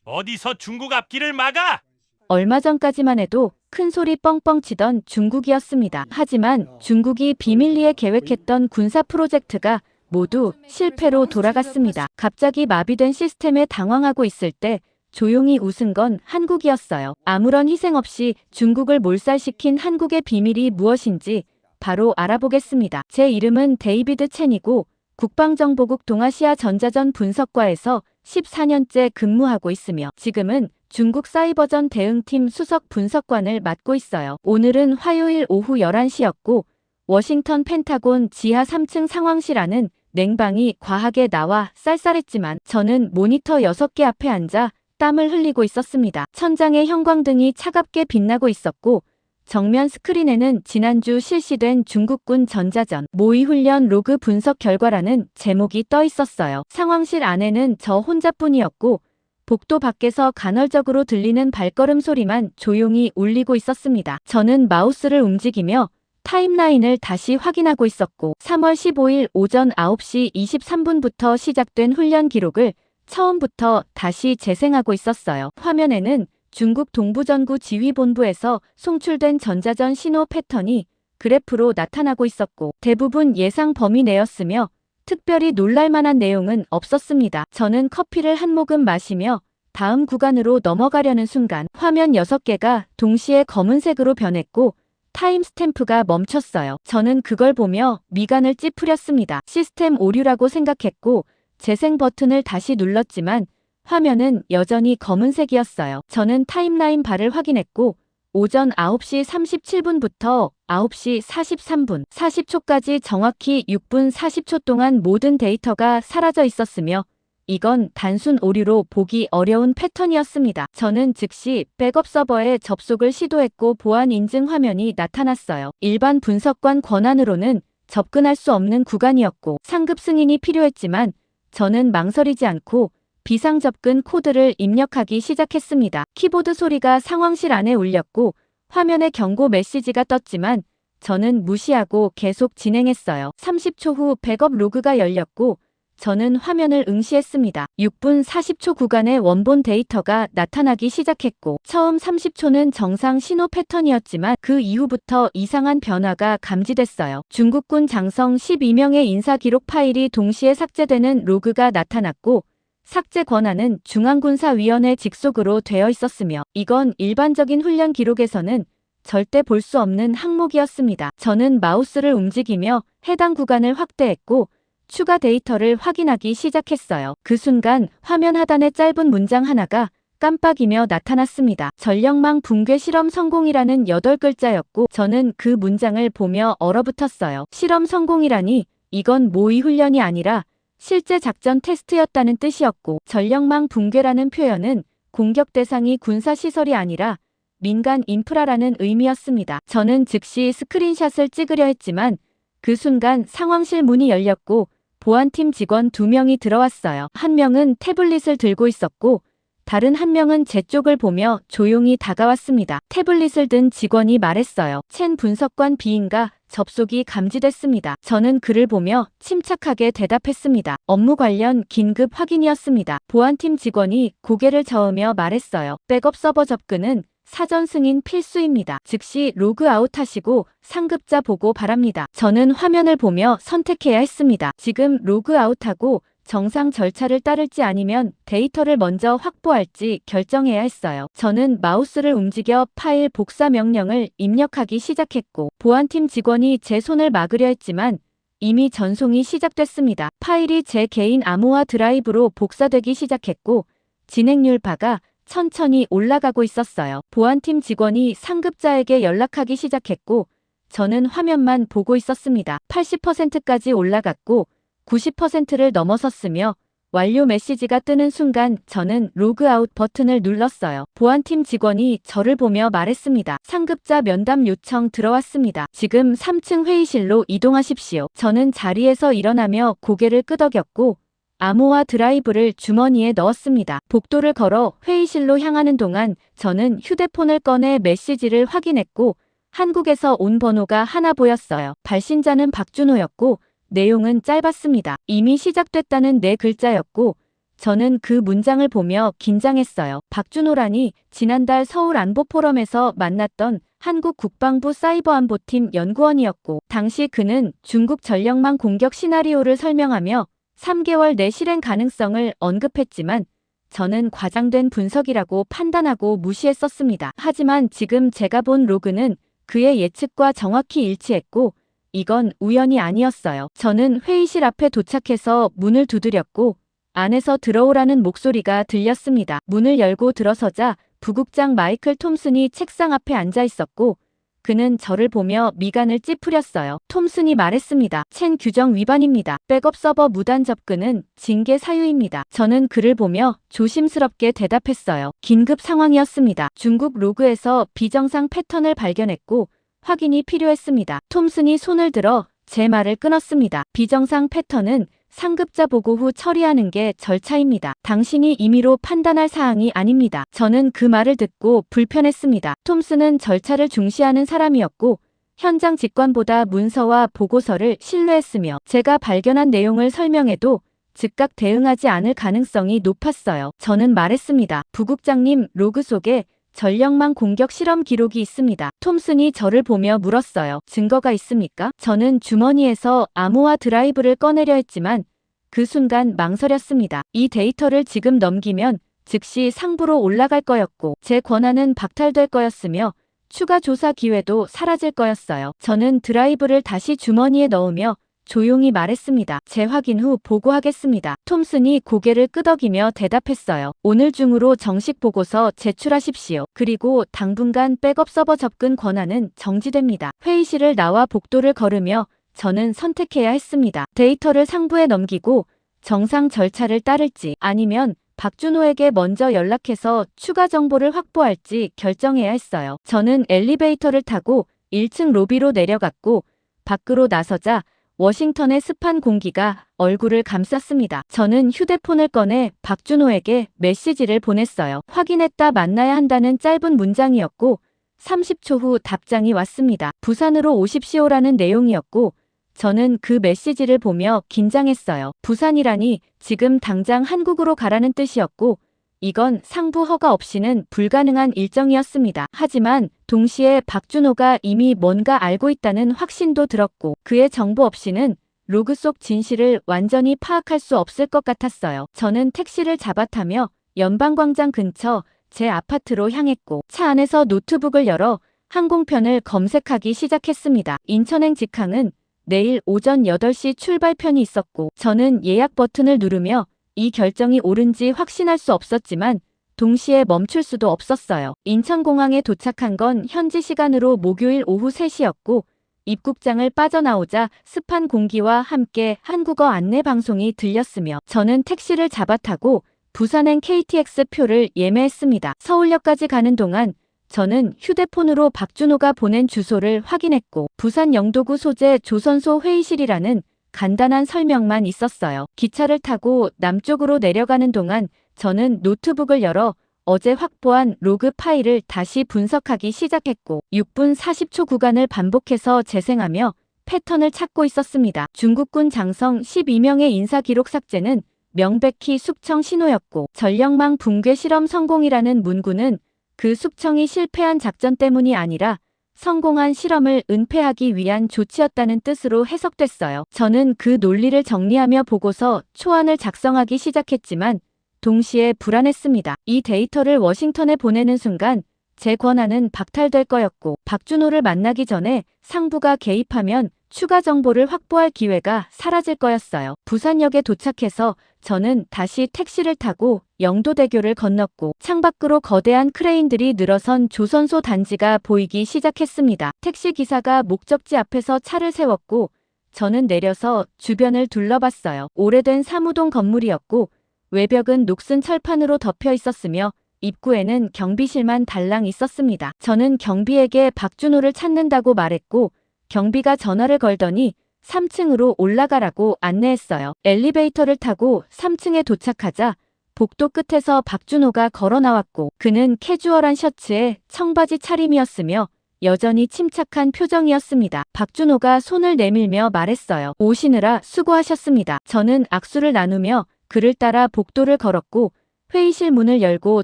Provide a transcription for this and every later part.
어디서 중국 앞길을 막아? 얼마 전까지만 해도 큰 소리 뻥뻥 치던 중국이었습니다. 하지만 중국이 비밀리에 계획했던 군사 프로젝트가 모두 실패로 돌아갔습니다. 갑자기 마비된 시스템에 당황하고 있을 때 조용히 웃은 건 한국이었어요. 아무런 희생 없이 중국을 몰살시킨 한국의 비밀이 무엇인지 바로 알아보겠습니다. 제 이름은 데이비드 첸이고 국방정보국 동아시아 전자전 분석과에서 14년째 근무하고 있으며 지금은 중국 사이버전 대응팀 수석 분석관을 맡고 있어요. 오늘은 화요일 오후 11시였고 워싱턴 펜타곤 지하 3층 상황실 안은 냉방이 과하게 나와 쌀쌀했지만 저는 모니터 6개 앞에 앉아 땀을 흘리고 있었습니다. 천장에 형광등이 차갑게 빛나고 있었고 정면 스크린에는 지난주 실시된 중국군 전자전 모의훈련 로그 분석 결과라는 제목이 떠 있었어요. 상황실 안에는 저 혼자뿐이었고 복도 밖에서 간헐적으로 들리는 발걸음 소리만 조용히 울리고 있었습니다. 저는 마우스를 움직이며 타임라인을 다시 확인하고 있었고 3월 15일 오전 9시 23분부터 시작된 훈련 기록을 처음부터 다시 재생하고 있었어요. 화면에는 중국 동부전구 지휘본부에서 송출된 전자전 신호 패턴이 그래프로 나타나고 있었고 대부분 예상 범위 내였으며 특별히 놀랄만한 내용은 없었습니다. 저는 커피를 한 모금 마시며 다음 구간으로 넘어가려는 순간 화면 6개가 동시에 검은색으로 변했고 타임스탬프가 멈췄어요. 저는 그걸 보며 미간을 찌푸렸습니다. 시스템 오류라고 생각했고 재생 버튼을 다시 눌렀지만 화면은 여전히 검은색이었어요. 저는 타임라인 바를 확인했고 오전 9시 37분부터 9시 43분 40초까지 정확히 6분 40초 동안 모든 데이터가 사라져 있었으며 이건 단순 오류로 보기 어려운 패턴이었습니다. 저는 즉시 백업 서버에 접속을 시도했고 보안 인증 화면이 나타났어요. 일반 분석관 권한으로는 접근할 수 없는 구간이었고 상급 승인이 필요했지만 저는 망설이지 않고 비상접근 코드를 입력하기 시작했습니다. 키보드 소리가 상황실 안에 울렸고 화면에 경고 메시지가 떴지만 저는 무시하고 계속 진행했어요. 30초 후 백업 로그가 열렸고 저는 화면을 응시했습니다. 6분 40초 구간의 원본 데이터가 나타나기 시작했고 처음 30초는 정상 신호 패턴이었지만 그 이후부터 이상한 변화가 감지됐어요. 중국군 장성 12명의 인사 기록 파일이 동시에 삭제되는 로그가 나타났고 삭제 권한은 중앙군사위원회 직속으로 되어 있었으며 이건 일반적인 훈련 기록에서는 절대 볼 수 없는 항목이었습니다. 저는 마우스를 움직이며 해당 구간을 확대했고 추가 데이터를 확인하기 시작했어요. 그 순간 화면 하단에 짧은 문장 하나가 깜빡이며 나타났습니다. 전력망 붕괴 실험 성공이라는 8글자였고 저는 그 문장을 보며 얼어붙었어요. 실험 성공이라니 이건 모의훈련이 아니라 실제 작전 테스트였다는 뜻이었고 전력망 붕괴라는 표현은 공격 대상이 군사시설이 아니라 민간 인프라라는 의미였습니다. 저는 즉시 스크린샷을 찍으려 했지만 그 순간 상황실 문이 열렸고 보안팀 직원 2명이 들어왔어요. 한 명은 태블릿을 들고 있었고 다른 한 명은 제 쪽을 보며 조용히 다가왔습니다. 태블릿을 든 직원이 말했어요. 첸 분석관 비인가 접속이 감지됐습니다. 저는 그를 보며 침착하게 대답했습니다. 업무 관련 긴급 확인이었습니다. 보안팀 직원이 고개를 저으며 말했어요. 백업 서버 접근은 사전 승인 필수입니다. 즉시 로그아웃 하시고 상급자 보고 바랍니다. 저는 화면을 보며 선택해야 했습니다. 지금 로그아웃하고 정상 절차를 따를지 아니면 데이터를 먼저 확보할지 결정해야 했어요. 저는 마우스를 움직여 파일 복사 명령을 입력하기 시작했고 보안팀 직원이 제 손을 막으려 했지만 이미 전송이 시작됐습니다. 파일이 제 개인 암호화 드라이브로 복사되기 시작했고 진행률 바가 천천히 올라가고 있었어요. 보안팀 직원이 상급자에게 연락하기 시작했고 저는 화면만 보고 있었습니다. 80%까지 올라갔고 90%를 넘어섰으며 완료 메시지가 뜨는 순간 저는 로그아웃 버튼을 눌렀어요. 보안팀 직원이 저를 보며 말했습니다. 상급자 면담 요청 들어왔습니다. 지금 3층 회의실로 이동하십시오. 저는 자리에서 일어나며 고개를 끄덕였고 암호화 드라이브를 주머니에 넣었습니다. 복도를 걸어 회의실로 향하는 동안 저는 휴대폰을 꺼내 메시지를 확인했고 한국에서 온 번호가 하나 보였어요. 발신자는 박준호였고 내용은 짧았습니다. 이미 시작됐다는 4글자였고 저는 그 문장을 보며 긴장했어요. 박준호라니 지난달 서울 안보포럼에서 만났던 한국 국방부 사이버안보팀 연구원이었고, 당시 그는 중국 전력망 공격 시나리오를 설명하며 3개월 내 실행 가능성을 언급했지만 저는 과장된 분석이라고 판단하고 무시했었습니다. 하지만 지금 제가 본 로그는 그의 예측과 정확히 일치했고 이건 우연이 아니었어요. 저는 회의실 앞에 도착해서 문을 두드렸고 안에서 들어오라는 목소리가 들렸습니다. 문을 열고 들어서자 부국장 마이클 톰슨이 책상 앞에 앉아 있었고 그는 저를 보며 미간을 찌푸렸어요. 톰슨이 말했습니다. 첸 규정 위반입니다. 백업 서버 무단 접근은 징계 사유입니다. 저는 그를 보며 조심스럽게 대답했어요. 긴급 상황이었습니다. 중국 로그에서 비정상 패턴을 발견했고 확인이 필요했습니다. 톰슨이 손을 들어 제 말을 끊었습니다. 비정상 패턴은 상급자 보고 후 처리하는 게 절차입니다. 당신이 임의로 판단할 사항이 아닙니다. 저는 그 말을 듣고 불편했습니다. 톰슨은 절차를 중시하는 사람이었고 현장 직관보다 문서와 보고서를 신뢰했으며 제가 발견한 내용을 설명해도 즉각 대응하지 않을 가능성이 높았어요. 저는 말했습니다. 부국장님, 로그 속에 전력망 공격 실험 기록이 있습니다. 톰슨이 저를 보며 물었어요. 증거가 있습니까? 저는 주머니에서 암호화 드라이브를 꺼내려 했지만 그 순간 망설였습니다. 이 데이터를 지금 넘기면 즉시 상부로 올라갈 거였고 제 권한은 박탈될 거였으며 추가 조사 기회도 사라질 거였어요. 저는 드라이브를 다시 주머니에 넣으며 조용히 말했습니다. 재확인 후 보고하겠습니다. 톰슨이 고개를 끄덕이며 대답했어요. 오늘 중으로 정식 보고서 제출하십시오. 그리고 당분간 백업 서버 접근 권한은 정지됩니다. 회의실을 나와 복도를 걸으며 저는 선택해야 했습니다. 데이터를 상부에 넘기고 정상 절차를 따를지 아니면 박준호에게 먼저 연락해서 추가 정보를 확보할지 결정해야 했어요. 저는 엘리베이터를 타고 1층 로비로 내려갔고 밖으로 나서자 워싱턴의 습한 공기가 얼굴을 감쌌습니다. 저는 휴대폰을 꺼내 박준호에게 메시지를 보냈어요. 확인했다, 만나야 한다는 짧은 문장이었고 30초 후 답장이 왔습니다. 부산으로 오십시오라는 내용이었고 저는 그 메시지를 보며 긴장했어요. 부산이라니 지금 당장 한국으로 가라는 뜻이었고 이건 상부 허가 없이는 불가능한 일정이었습니다. 하지만 동시에 박준호가 이미 뭔가 알고 있다는 확신도 들었고 그의 정보 없이는 로그 속 진실을 완전히 파악할 수 없을 것 같았어요. 저는 택시를 잡아타며 연방광장 근처 제 아파트로 향했고 차 안에서 노트북을 열어 항공편을 검색하기 시작했습니다. 인천행 직항은 내일 오전 8시 출발편이 있었고 저는 예약 버튼을 누르며 이 결정이 옳은지 확신할 수 없었지만 동시에 멈출 수도 없었어요. 인천공항에 도착한 건 현지 시간으로 목요일 오후 3시였고 입국장을 빠져나오자 습한 공기와 함께 한국어 안내 방송이 들렸으며 저는 택시를 잡아타고 부산행 KTX 표를 예매했습니다. 서울역까지 가는 동안 저는 휴대폰으로 박준호가 보낸 주소를 확인했고 부산 영도구 소재 조선소 회의실이라는 간단한 설명만 있었어요. 기차를 타고 남쪽으로 내려가는 동안 저는 노트북을 열어 어제 확보한 로그 파일을 다시 분석하기 시작했고 6분 40초 구간을 반복해서 재생하며 패턴을 찾고 있었습니다. 중국군 장성 12명의 인사 기록 삭제는 명백히 숙청 신호였고 전력망 붕괴 실험 성공이라는 문구는 그 숙청이 실패한 작전 때문이 아니라 성공한 실험을 은폐하기 위한 조치였다는 뜻으로 해석됐어요. 저는 그 논리를 정리하며 보고서 초안을 작성하기 시작했지만 동시에 불안했습니다. 이 데이터를 워싱턴에 보내는 순간 제 권한은 박탈될 거였고 박준호를 만나기 전에 상부가 개입하면 추가 정보를 확보할 기회가 사라질 거였어요. 부산역에 도착해서 저는 다시 택시를 타고 영도대교를 건넜고 창밖으로 거대한 크레인들이 늘어선 조선소 단지가 보이기 시작했습니다. 택시 기사가 목적지 앞에서 차를 세웠고 저는 내려서 주변을 둘러봤어요. 오래된 사무동 건물이었고 외벽은 녹슨 철판으로 덮여 있었으며 입구에는 경비실만 달랑 있었습니다. 저는 경비에게 박준호를 찾는다고 말했고 경비가 전화를 걸더니 3층으로 올라가라고 안내했어요. 엘리베이터를 타고 3층에 도착하자 복도 끝에서 박준호가 걸어 나왔고 그는 캐주얼한 셔츠에 청바지 차림이었으며 여전히 침착한 표정이었습니다. 박준호가 손을 내밀며 말했어요. 오시느라 수고하셨습니다. 저는 악수를 나누며 그를 따라 복도를 걸었고 회의실 문을 열고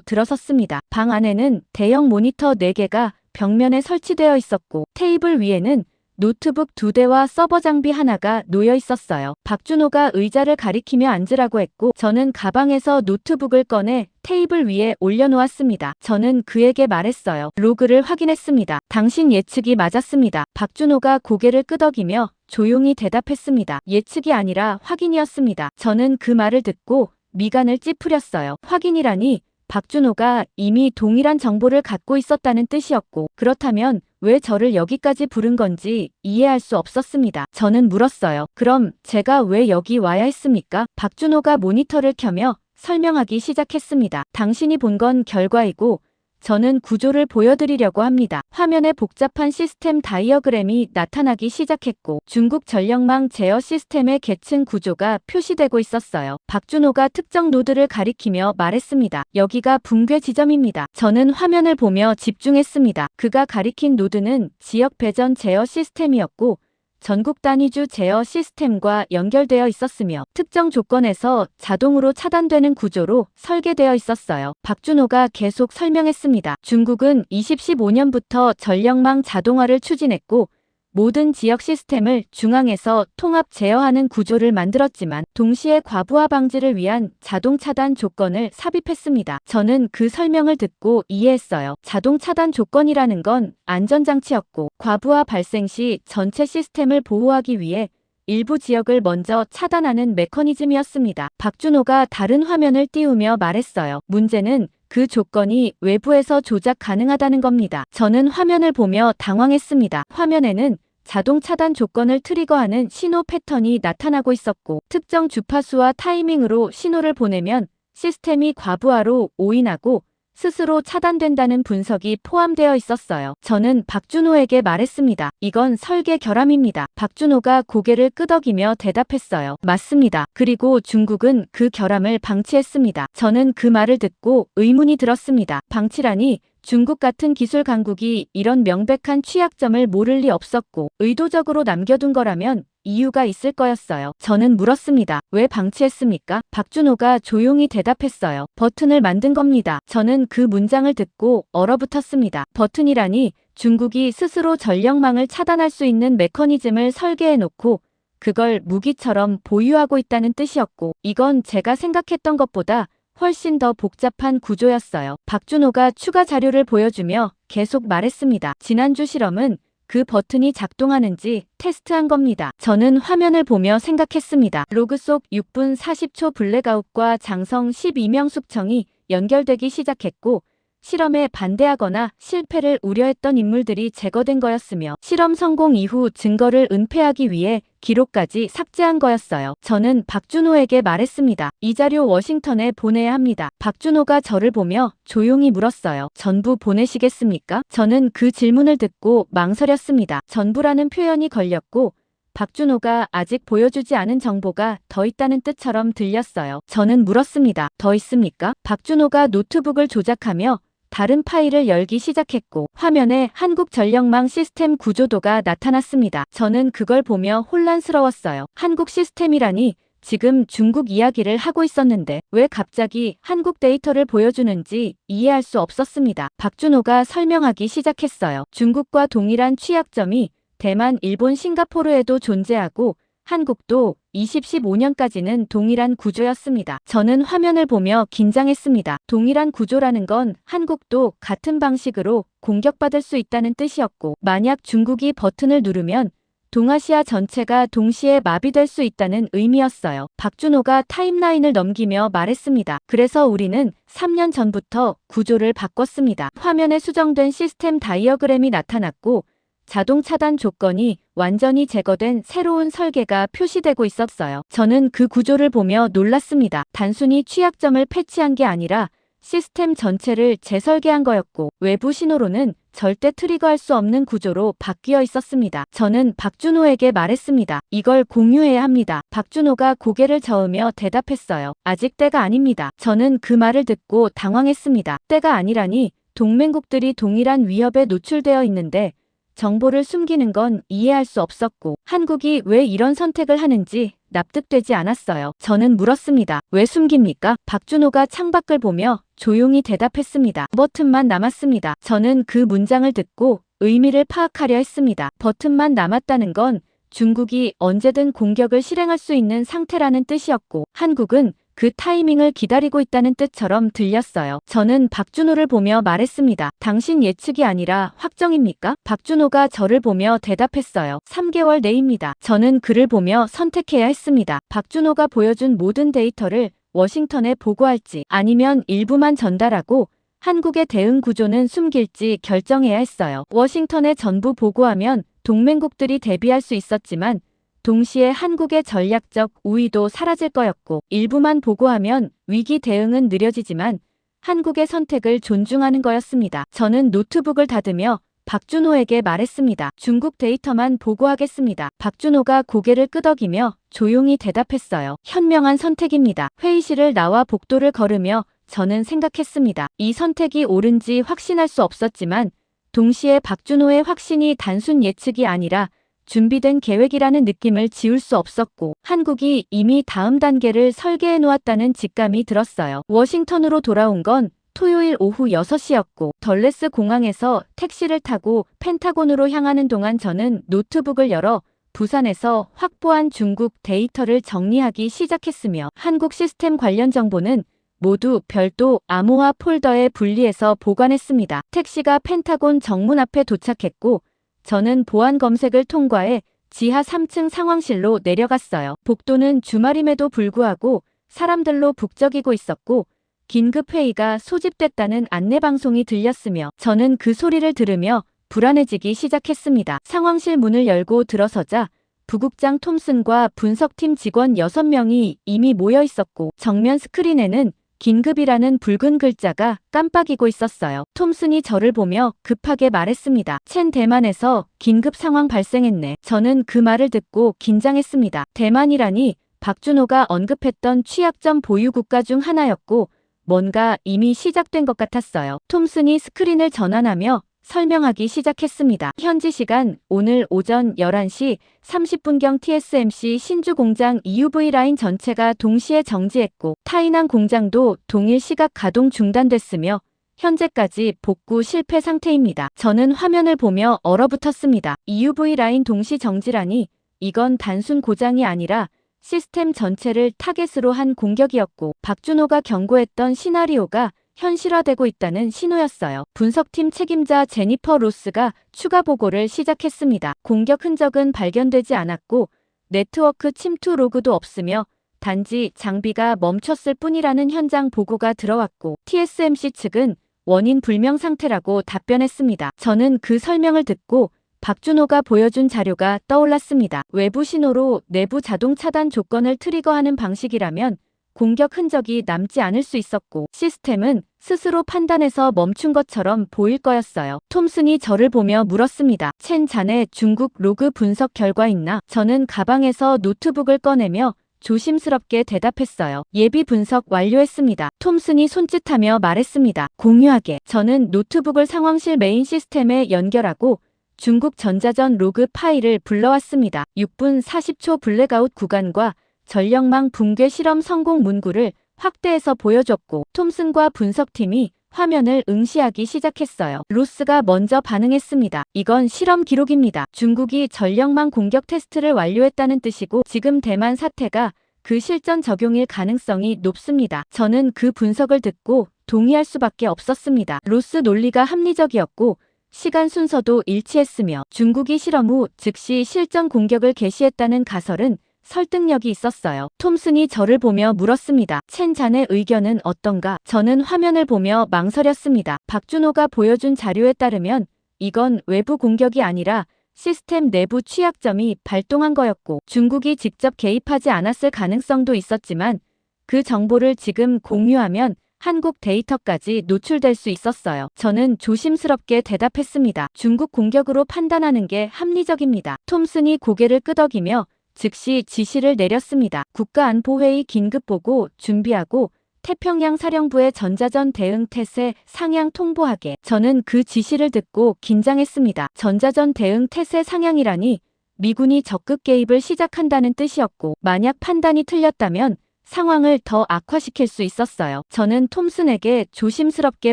들어섰습니다. 방 안에는 대형 모니터 4개가 벽면에 설치되어 있었고 테이블 위에는 노트북 2대와 서버 장비 하나가 놓여 있었어요. 박준호가 의자를 가리키며 앉으라고 했고 저는 가방에서 노트북을 꺼내 테이블 위에 올려놓았습니다. 저는 그에게 말했어요. 로그를 확인했습니다. 당신 예측이 맞았습니다. 박준호가 고개를 끄덕이며 조용히 대답했습니다. 예측이 아니라 확인이었습니다. 저는 그 말을 듣고 미간을 찌푸렸어요. 확인이라니 박준호가 이미 동일한 정보를 갖고 있었다는 뜻이었고 그렇다면 왜 저를 여기까지 부른 건지 이해할 수 없었습니다. 저는 물었어요. 그럼 제가 왜 여기 와야 했습니까? 박준호가 모니터를 켜며 설명하기 시작했습니다. 당신이 본 건 결과이고 저는 구조를 보여드리려고 합니다. 화면에 복잡한 시스템 다이어그램이 나타나기 시작했고 중국 전력망 제어 시스템의 계층 구조가 표시되고 있었어요. 박준호가 특정 노드를 가리키며 말했습니다. 여기가 붕괴 지점입니다. 저는 화면을 보며 집중했습니다. 그가 가리킨 노드는 지역 배전 제어 시스템이었고 전국 단위주 제어 시스템과 연결되어 있었으며 특정 조건에서 자동으로 차단되는 구조로 설계되어 있었어요. 박준호가 계속 설명했습니다. 중국은 2015년부터 전력망 자동화를 추진했고 모든 지역 시스템을 중앙에서 통합 제어하는 구조를 만들었지만 동시에 과부하 방지를 위한 자동 차단 조건을 삽입했습니다. 저는 그 설명을 듣고 이해했어요. 자동 차단 조건이라는 건 안전장치였고 과부하 발생 시 전체 시스템을 보호하기 위해 일부 지역을 먼저 차단하는 메커니즘이었습니다. 박준호가 다른 화면을 띄우며 말했어요. 문제는 그 조건이 외부에서 조작 가능하다는 겁니다. 저는 화면을 보며 당황했습니다. 화면에는 자동 차단 조건을 트리거하는 신호 패턴이 나타나고 있었고 특정 주파수와 타이밍으로 신호를 보내면 시스템이 과부하로 오인하고 스스로 차단된다는 분석이 포함되어 있었어요. 저는 박준호에게 말했습니다. 이건 설계 결함입니다. 박준호가 고개를 끄덕이며 대답했어요. 맞습니다. 그리고 중국은 그 결함을 방치했습니다. 저는 그 말을 듣고 의문이 들었습니다. 방치라니 중국 같은 기술 강국이 이런 명백한 취약점을 모를 리 없었고 의도적으로 남겨둔 거라면 이유가 있을 거였어요. 저는 물었습니다. 왜 방치했습니까? 박준호가 조용히 대답했어요. 버튼을 만든 겁니다. 저는 그 문장을 듣고 얼어붙었습니다. 버튼이라니 중국이 스스로 전력망을 차단할 수 있는 메커니즘을 설계해놓고 그걸 무기처럼 보유하고 있다는 뜻이었고 이건 제가 생각했던 것보다 훨씬 더 복잡한 구조였어요. 박준호가 추가 자료를 보여주며 계속 말했습니다. 지난주 실험은 그 버튼이 작동하는지 테스트한 겁니다. 저는 화면을 보며 생각했습니다. 로그 속 6분 40초 블랙아웃과 장성 12명 숙청이 연결되기 시작했고 실험에 반대하거나 실패를 우려했던 인물들이 제거된 거였으며 실험 성공 이후 증거를 은폐하기 위해 기록까지 삭제한 거였어요. 저는 박준호에게 말했습니다. 이 자료 워싱턴에 보내야 합니다. 박준호가 저를 보며 조용히 물었어요. 전부 보내시겠습니까? 저는 그 질문을 듣고 망설였습니다. 전부라는 표현이 걸렸고 박준호가 아직 보여주지 않은 정보가 더 있다는 뜻처럼 들렸어요. 저는 물었습니다. 더 있습니까? 박준호가 노트북을 조작하며 다른 파일을 열기 시작했고 화면에 한국전력망 시스템 구조도가 나타났습니다. 저는 그걸 보며 혼란스러웠어요. 한국 시스템이라니 지금 중국 이야기를 하고 있었는데 왜 갑자기 한국 데이터를 보여주는지 이해할 수 없었습니다. 박준호가 설명하기 시작했어요. 중국과 동일한 취약점이 대만, 일본, 싱가포르에도 존재하고 한국도 2015년까지는 동일한 구조였습니다. 저는 화면을 보며 긴장했습니다. 동일한 구조라는 건 한국도 같은 방식으로 공격받을 수 있다는 뜻이었고 만약 중국이 버튼을 누르면 동아시아 전체가 동시에 마비될 수 있다는 의미였어요. 박준호가 타임라인을 넘기며 말했습니다. 그래서 우리는 3년 전부터 구조를 바꿨습니다. 화면에 수정된 시스템 다이어그램이 나타났고 자동 차단 조건이 완전히 제거된 새로운 설계가 표시되고 있었어요. 저는 그 구조를 보며 놀랐습니다. 단순히 취약점을 패치한 게 아니라 시스템 전체를 재설계한 거였고 외부 신호로는 절대 트리거할 수 없는 구조로 바뀌어 있었습니다. 저는 박준호에게 말했습니다. 이걸 공유해야 합니다. 박준호가 고개를 저으며 대답했어요. 아직 때가 아닙니다. 저는 그 말을 듣고 당황했습니다. 때가 아니라니 동맹국들이 동일한 위협에 노출되어 있는데 정보를 숨기는 건 이해할 수 없었고 한국이 왜 이런 선택을 하는지 납득되지 않았어요. 저는 물었습니다. 왜 숨깁니까? 박준호가 창밖을 보며 조용히 대답했습니다. 버튼만 남았습니다. 저는 그 문장을 듣고 의미를 파악하려 했습니다. 버튼만 남았다는 건 중국이 언제든 공격을 실행할 수 있는 상태라는 뜻이었고 한국은 그 타이밍을 기다리고 있다는 뜻처럼 들렸어요. 저는 박준호를 보며 말했습니다. 당신 예측이 아니라 확정입니까? 박준호가 저를 보며 대답했어요. 3개월 내입니다. 저는 그를 보며 선택해야 했습니다. 박준호가 보여준 모든 데이터를 워싱턴에 보고할지 아니면 일부만 전달하고 한국의 대응 구조는 숨길지 결정해야 했어요. 워싱턴에 전부 보고하면 동맹국들이 대비할 수 있었지만 동시에 한국의 전략적 우위도 사라질 거였고 일부만 보고하면 위기 대응은 느려지지만 한국의 선택을 존중하는 거였습니다. 저는 노트북을 닫으며 박준호에게 말했습니다. 중국 데이터만 보고하겠습니다. 박준호가 고개를 끄덕이며 조용히 대답했어요. 현명한 선택입니다. 회의실을 나와 복도를 걸으며 저는 생각했습니다. 이 선택이 옳은지 확신할 수 없었지만 동시에 박준호의 확신이 단순 예측이 아니라 준비된 계획이라는 느낌을 지울 수 없었고 한국이 이미 다음 단계를 설계해 놓았다는 직감이 들었어요. 워싱턴으로 돌아온 건 토요일 오후 6시였고 덜레스 공항에서 택시를 타고 펜타곤으로 향하는 동안 저는 노트북을 열어 부산에서 확보한 중국 데이터를 정리하기 시작했으며 한국 시스템 관련 정보는 모두 별도 암호화 폴더에 분리해서 보관했습니다. 택시가 펜타곤 정문 앞에 도착했고 저는 보안 검색을 통과해 지하 3층 상황실로 내려갔어요. 복도는 주말임에도 불구하고 사람들로 북적이고 있었고 긴급 회의가 소집됐다는 안내방송이 들렸으며 저는 그 소리를 들으며 불안해지기 시작했습니다. 상황실 문을 열고 들어서자 부국장 톰슨과 분석팀 직원 6명이 이미 모여 있었고 정면 스크린에는 긴급이라는 붉은 글자가 깜빡이고 있었어요. 톰슨이 저를 보며 급하게 말했습니다. 첸 대만에서 긴급 상황 발생했네. 저는 그 말을 듣고 긴장했습니다. 대만이라니 박준호가 언급했던 취약점 보유 국가 중 하나였고 뭔가 이미 시작된 것 같았어요. 톰슨이 스크린을 전환하며 설명하기 시작했습니다. 현지 시간 오늘 오전 11시 30분경 TSMC 신주 공장 EUV 라인 전체가 동시에 정지했고 타이난 공장도 동일 시각 가동 중단됐으며 현재까지 복구 실패 상태입니다. 저는 화면을 보며 얼어붙었습니다. EUV 라인 동시 정지라니 이건 단순 고장이 아니라 시스템 전체를 타겟으로 한 공격이었고 박준호가 경고했던 시나리오가 현실화되고 있다는 신호였어요. 분석팀 책임자 제니퍼 로스가 추가 보고를 시작했습니다. 공격 흔적은 발견되지 않았고 네트워크 침투 로그도 없으며 단지 장비가 멈췄을 뿐이라는 현장 보고가 들어왔고 TSMC 측은 원인 불명 상태라고 답변했습니다. 저는 그 설명을 듣고 박준호가 보여준 자료가 떠올랐습니다. 외부 신호로 내부 자동 차단 조건을 트리거하는 방식이라면 공격 흔적이 남지 않을 수 있었고 시스템은 스스로 판단해서 멈춘 것처럼 보일 거였어요. 톰슨이 저를 보며 물었습니다. 첸 자네 중국 로그 분석 결과 있나? 저는 가방에서 노트북을 꺼내며 조심스럽게 대답했어요. 예비 분석 완료했습니다. 톰슨이 손짓하며 말했습니다. 공유하게. 저는 노트북을 상황실 메인 시스템에 연결하고 중국 전자전 로그 파일을 불러왔습니다. 6분 40초 블랙아웃 구간과 전력망 붕괴 실험 성공 문구를 확대해서 보여줬고 톰슨과 분석팀이 화면을 응시하기 시작했어요. 로스가 먼저 반응했습니다. 이건 실험 기록입니다. 중국이 전력망 공격 테스트를 완료했다는 뜻이고 지금 대만 사태가 그 실전 적용일 가능성이 높습니다. 저는 그 분석을 듣고 동의할 수밖에 없었습니다. 로스 논리가 합리적이었고 시간 순서도 일치했으며 중국이 실험 후 즉시 실전 공격을 개시했다는 가설은 설득력이 있었어요. 톰슨이 저를 보며 물었습니다. 첸 자네 의견은 어떤가? 저는 화면을 보며 망설였습니다. 박준호가 보여준 자료에 따르면 이건 외부 공격이 아니라 시스템 내부 취약점이 발동한 거였고 중국이 직접 개입하지 않았을 가능성도 있었지만 그 정보를 지금 공유하면 한국 데이터까지 노출될 수 있었어요. 저는 조심스럽게 대답했습니다. 중국 공격으로 판단하는 게 합리적입니다. 톰슨이 고개를 끄덕이며 즉시 지시를 내렸습니다. 국가안보회의 긴급보고 준비하고 태평양 사령부의 전자전 대응 태세 상향 통보하게. 저는 그 지시를 듣고 긴장했습니다. 전자전 대응 태세 상향이라니 미군이 적극 개입을 시작한다는 뜻이었고, 만약 판단이 틀렸다면 상황을 더 악화시킬 수 있었어요. 저는 톰슨에게 조심스럽게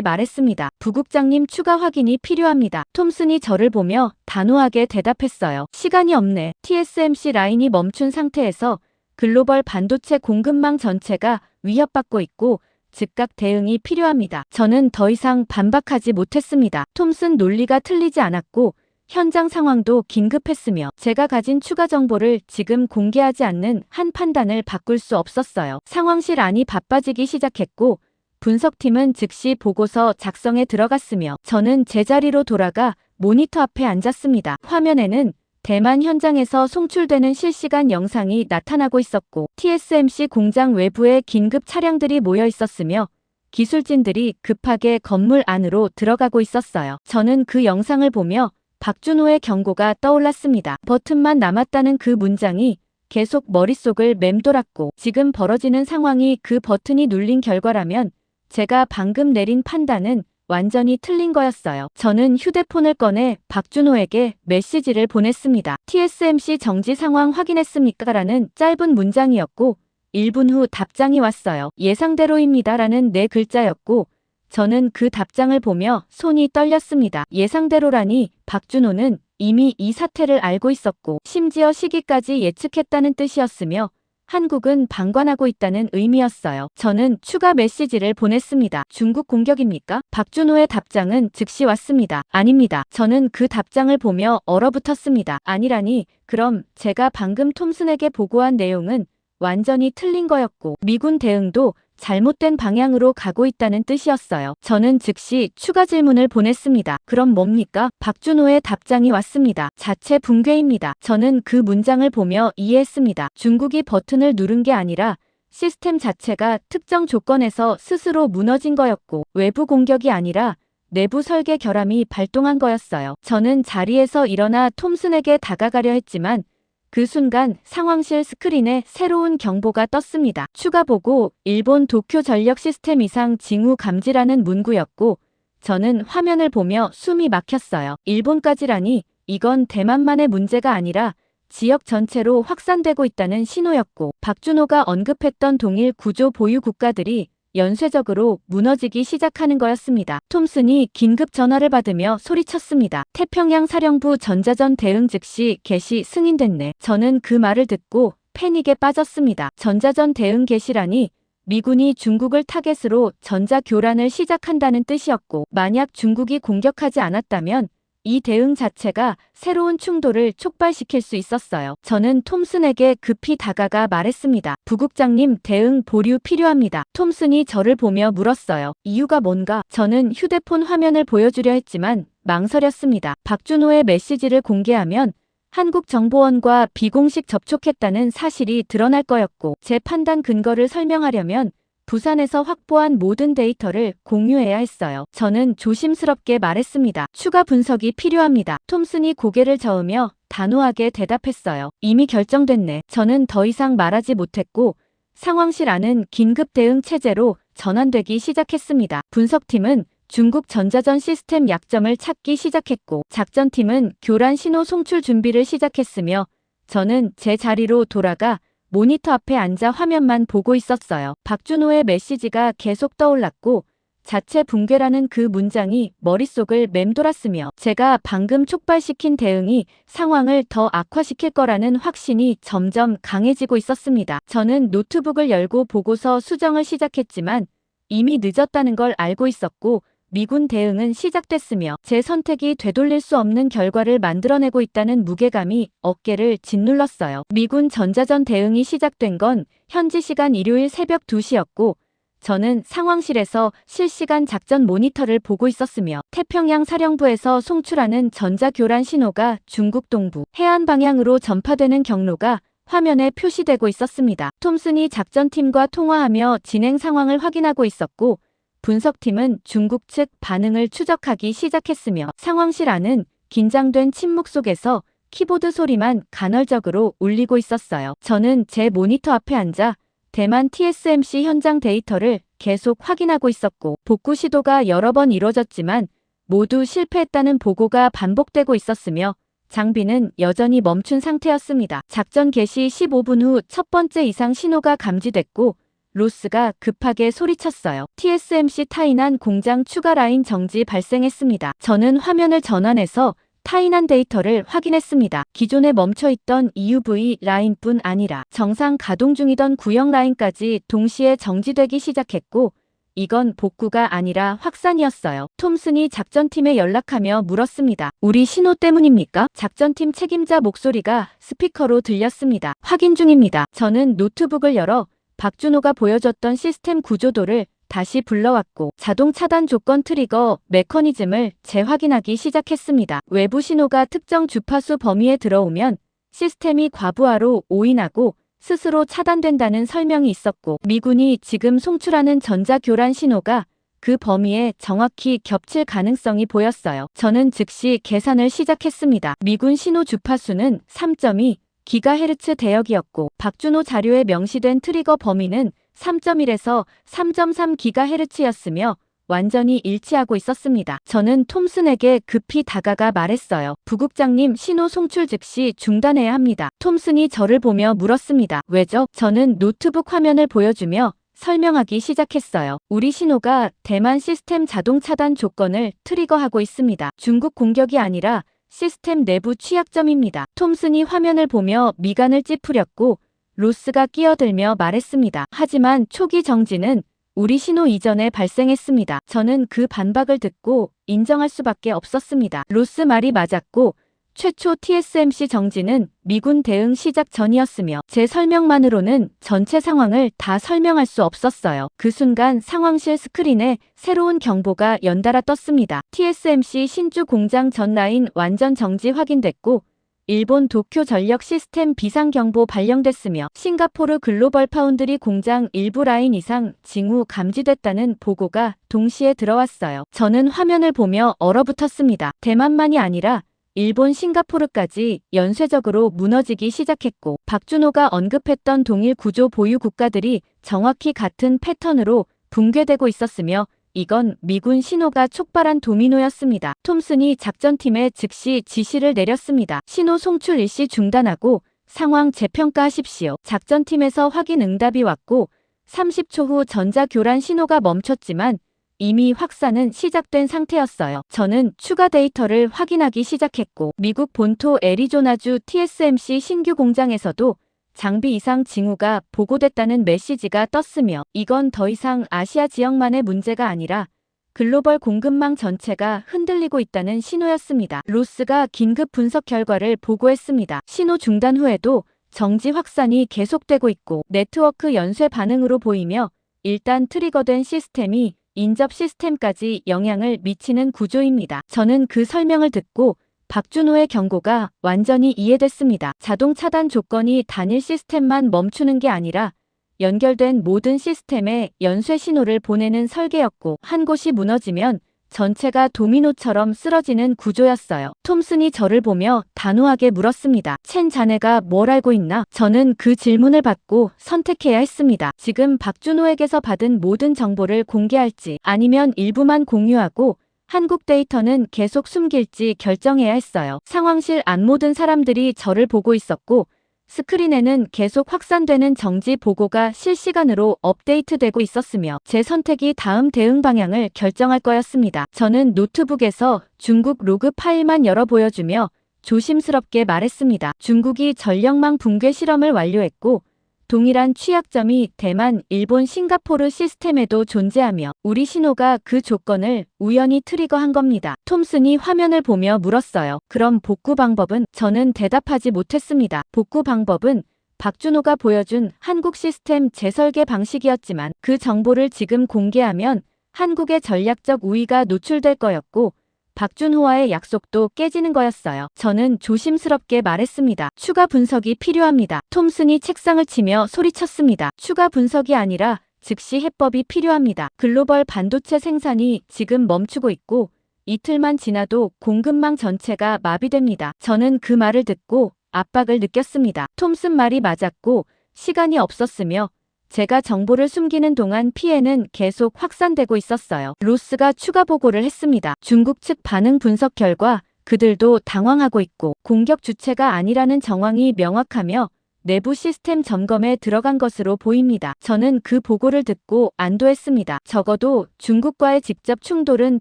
말했습니다. 부국장님, 추가 확인이 필요합니다. 톰슨이 저를 보며 단호하게 대답했어요. 시간이 없네. TSMC 라인이 멈춘 상태에서 글로벌 반도체 공급망 전체가 위협받고 있고 즉각 대응이 필요합니다. 저는 더 이상 반박하지 못했습니다. 톰슨 논리가 틀리지 않았고 현장 상황도 긴급했으며 제가 가진 추가 정보를 지금 공개하지 않는 한 판단을 바꿀 수 없었어요. 상황실 안이 바빠지기 시작했고 분석팀은 즉시 보고서 작성에 들어갔으며 저는 제자리로 돌아가 모니터 앞에 앉았습니다. 화면에는 대만 현장에서 송출되는 실시간 영상이 나타나고 있었고 TSMC 공장 외부에 긴급 차량들이 모여 있었으며 기술진들이 급하게 건물 안으로 들어가고 있었어요. 저는 그 영상을 보며 박준호의 경고가 떠올랐습니다. 버튼만 남았다는 그 문장이 계속 머릿속을 맴돌았고 지금 벌어지는 상황이 그 버튼이 눌린 결과라면 제가 방금 내린 판단은 완전히 틀린 거였어요. 저는 휴대폰을 꺼내 박준호에게 메시지를 보냈습니다. TSMC 정지 상황 확인했습니까? 라는 짧은 문장이었고 1분 후 답장이 왔어요. 예상대로입니다. 라는 4글자였고 저는 그 답장을 보며 손이 떨렸습니다. 예상대로라니 박준호는 이미 이 사태를 알고 있었고 심지어 시기까지 예측했다는 뜻이었으며 한국은 방관하고 있다는 의미였어요. 저는 추가 메시지를 보냈습니다. 중국 공격입니까? 박준호의 답장은 즉시 왔습니다. 아닙니다. 저는 그 답장을 보며 얼어붙었습니다. 아니라니, 그럼 제가 방금 톰슨에게 보고한 내용은 완전히 틀린 거였고 미군 대응도 잘못된 방향으로 가고 있다는 뜻이었어요. 저는 즉시 추가 질문을 보냈습니다. 그럼 뭡니까? 박준호의 답장이 왔습니다. 자체 붕괴입니다. 저는 그 문장을 보며 이해했습니다. 중국이 버튼을 누른 게 아니라 시스템 자체가 특정 조건에서 스스로 무너진 거였고 외부 공격이 아니라 내부 설계 결함이 발동한 거였어요. 저는 자리에서 일어나 톰슨에게 다가가려 했지만 그 순간 상황실 스크린에 새로운 경보가 떴습니다. 추가 보고 일본 도쿄 전력 시스템 이상 징후 감지라는 문구였고 저는 화면을 보며 숨이 막혔어요. 일본까지라니 이건 대만만의 문제가 아니라 지역 전체로 확산되고 있다는 신호였고 박준호가 언급했던 동일 구조 보유 국가들이 연쇄적으로 무너지기 시작하는 거였습니다. 톰슨이 긴급 전화를 받으며 소리쳤습니다. 태평양 사령부 전자전 대응 즉시 개시 승인됐네. 저는 그 말을 듣고 패닉에 빠졌습니다. 전자전 대응 개시라니 미군이 중국을 타겟으로 전자교란을 시작한다는 뜻이었고 만약 중국이 공격하지 않았다면 이 대응 자체가 새로운 충돌을 촉발시킬 수 있었어요. 저는 톰슨에게 급히 다가가 말했습니다. 부국장님, 대응 보류 필요합니다. 톰슨이 저를 보며 물었어요. 이유가 뭔가? 저는 휴대폰 화면을 보여주려 했지만 망설였습니다. 박준호의 메시지를 공개하면 한국정보원과 비공식 접촉했다는 사실이 드러날 거였고 제 판단 근거를 설명하려면 부산에서 확보한 모든 데이터를 공유해야 했어요. 저는 조심스럽게 말했습니다. 추가 분석이 필요합니다. 톰슨이 고개를 저으며 단호하게 대답했어요. 이미 결정됐네. 저는 더 이상 말하지 못했고 상황실 안은 긴급 대응 체제로 전환되기 시작했습니다. 분석팀은 중국 전자전 시스템 약점을 찾기 시작했고 작전팀은 교란 신호 송출 준비를 시작했으며 저는 제 자리로 돌아가 모니터 앞에 앉아 화면만 보고 있었어요. 박준호의 메시지가 계속 떠올랐고 자체 붕괴라는 그 문장이 머릿속을 맴돌았으며 제가 방금 촉발시킨 대응이 상황을 더 악화시킬 거라는 확신이 점점 강해지고 있었습니다. 저는 노트북을 열고 보고서 수정을 시작했지만 이미 늦었다는 걸 알고 있었고 미군 대응은 시작됐으며 제 선택이 되돌릴 수 없는 결과를 만들어내고 있다는 무게감이 어깨를 짓눌렀어요. 미군 전자전 대응이 시작된 건 현지 시간 일요일 새벽 2시였고 저는 상황실에서 실시간 작전 모니터를 보고 있었으며 태평양 사령부에서 송출하는 전자교란 신호가 중국 동부 해안 방향으로 전파되는 경로가 화면에 표시되고 있었습니다. 톰슨이 작전팀과 통화하며 진행 상황을 확인하고 있었고 분석팀은 중국 측 반응을 추적하기 시작했으며 상황실 안은 긴장된 침묵 속에서 키보드 소리만 간헐적으로 울리고 있었어요. 저는 제 모니터 앞에 앉아 대만 TSMC 현장 데이터를 계속 확인하고 있었고 복구 시도가 여러 번 이뤄졌지만 모두 실패했다는 보고가 반복되고 있었으며 장비는 여전히 멈춘 상태였습니다. 작전 개시 15분 후 첫 번째 이상 신호가 감지됐고 로스가 급하게 소리쳤어요. TSMC 타이난 공장 추가 라인 정지 발생했습니다. 저는 화면을 전환해서 타이난 데이터를 확인했습니다. 기존에 멈춰있던 EUV 라인뿐 아니라 정상 가동 중이던 구형 라인까지 동시에 정지되기 시작했고 이건 복구가 아니라 확산이었어요. 톰슨이 작전팀에 연락하며 물었습니다. 우리 신호 때문입니까? 작전팀 책임자 목소리가 스피커로 들렸습니다. 확인 중입니다. 저는 노트북을 열어 박준호가 보여줬던 시스템 구조도를 다시 불러왔고 자동 차단 조건 트리거 메커니즘을 재확인하기 시작했습니다. 외부 신호가 특정 주파수 범위에 들어오면 시스템이 과부하로 오인하고 스스로 차단된다는 설명이 있었고 미군이 지금 송출하는 전자교란 신호가 그 범위에 정확히 겹칠 가능성이 보였어요. 저는 즉시 계산을 시작했습니다. 미군 신호 주파수는 3.2 기가헤르츠 대역이었고 박준호 자료에 명시된 트리거 범위는 3.1에서 3.3 기가헤르츠였으며 완전히 일치하고 있었습니다. 저는 톰슨에게 급히 다가가 말했어요. 부국장님, 신호 송출 즉시 중단해야 합니다. 톰슨이 저를 보며 물었습니다. 왜죠? 저는 노트북 화면을 보여주며 설명하기 시작했어요. 우리 신호가 대만 시스템 자동 차단 조건을 트리거하고 있습니다. 중국 공격이 아니라 시스템 내부 취약점입니다. 톰슨이 화면을 보며 미간을 찌푸렸고 로스가 끼어들며 말했습니다. 하지만 초기 정지는 우리 신호 이전에 발생했습니다. 저는 그 반박을 듣고 인정할 수밖에 없었습니다. 로스 말이 맞았고 최초 TSMC 정지는 미군 대응 시작 전이었으며 제 설명만으로는 전체 상황을 다 설명할 수 없었어요. 그 순간 상황실 스크린에 새로운 경보가 연달아 떴습니다. TSMC 신주 공장 전 라인 완전 정지 확인됐고 일본 도쿄 전력 시스템 비상 경보 발령됐으며 싱가포르 글로벌 파운드리 공장 일부 라인 이상 징후 감지됐다는 보고가 동시에 들어왔어요. 저는 화면을 보며 얼어붙었습니다. 대만만이 아니라 일본 싱가포르까지 연쇄적으로 무너지기 시작했고 박준호가 언급했던 동일 구조 보유 국가들이 정확히 같은 패턴으로 붕괴되고 있었으며 이건 미군 신호가 촉발한 도미노였습니다. 톰슨이 작전팀에 즉시 지시를 내렸습니다. 신호 송출 일시 중단하고 상황 재평가하십시오. 작전팀에서 확인 응답이 왔고 30초 후 전자교란 신호가 멈췄지만 이미 확산은 시작된 상태였어요. 저는 추가 데이터를 확인하기 시작했고 미국 본토 애리조나주 TSMC 신규 공장에서도 장비 이상 징후가 보고됐다는 메시지가 떴으며 이건 더 이상 아시아 지역만의 문제가 아니라 글로벌 공급망 전체가 흔들리고 있다는 신호였습니다. 로스가 긴급 분석 결과를 보고했습니다. 신호 중단 후에도 정지 확산이 계속되고 있고 네트워크 연쇄 반응으로 보이며 일단 트리거된 시스템이 인접 시스템까지 영향을 미치는 구조입니다. 저는 그 설명을 듣고 박준호의 경고가 완전히 이해됐습니다. 자동 차단 조건이 단일 시스템만 멈추는 게 아니라 연결된 모든 시스템에 연쇄 신호를 보내는 설계였고 한 곳이 무너지면 전체가 도미노처럼 쓰러지는 구조였어요. 톰슨이 저를 보며 단호하게 물었습니다. 첸 자네가 뭘 알고 있나? 저는 그 질문을 받고 선택해야 했습니다. 지금 박준호에게서 받은 모든 정보를 공개할지 아니면 일부만 공유하고 한국 데이터는 계속 숨길지 결정해야 했어요. 상황실 안 모든 사람들이 저를 보고 있었고 스크린에는 계속 확산되는 정지 보고가 실시간으로 업데이트되고 있었으며 제 선택이 다음 대응 방향을 결정할 거였습니다. 저는 노트북에서 중국 로그 파일만 열어 보여주며 조심스럽게 말했습니다. 중국이 전력망 붕괴 실험을 완료했고 동일한 취약점이 대만, 일본, 싱가포르 시스템에도 존재하며 우리 신호가 그 조건을 우연히 트리거한 겁니다. 톰슨이 화면을 보며 물었어요. 그럼 복구 방법은? 저는 대답하지 못했습니다. 복구 방법은 박준호가 보여준 한국 시스템 재설계 방식이었지만 그 정보를 지금 공개하면 한국의 전략적 우위가 노출될 거였고 박준호와의 약속도 깨지는 거였어요. 저는 조심스럽게 말했습니다. 추가 분석이 필요합니다. 톰슨이 책상을 치며 소리쳤습니다. 추가 분석이 아니라 즉시 해법이 필요합니다. 글로벌 반도체 생산이 지금 멈추고 있고 이틀만 지나도 공급망 전체가 마비됩니다. 저는 그 말을 듣고 압박을 느꼈습니다. 톰슨 말이 맞았고 시간이 없었으며 제가 정보를 숨기는 동안 피해는 계속 확산되고 있었어요. 로스가 추가 보고를 했습니다. 중국 측 반응 분석 결과 그들도 당황하고 있고 공격 주체가 아니라는 정황이 명확하며 내부 시스템 점검에 들어간 것으로 보입니다. 저는 그 보고를 듣고 안도했습니다. 적어도 중국과의 직접 충돌은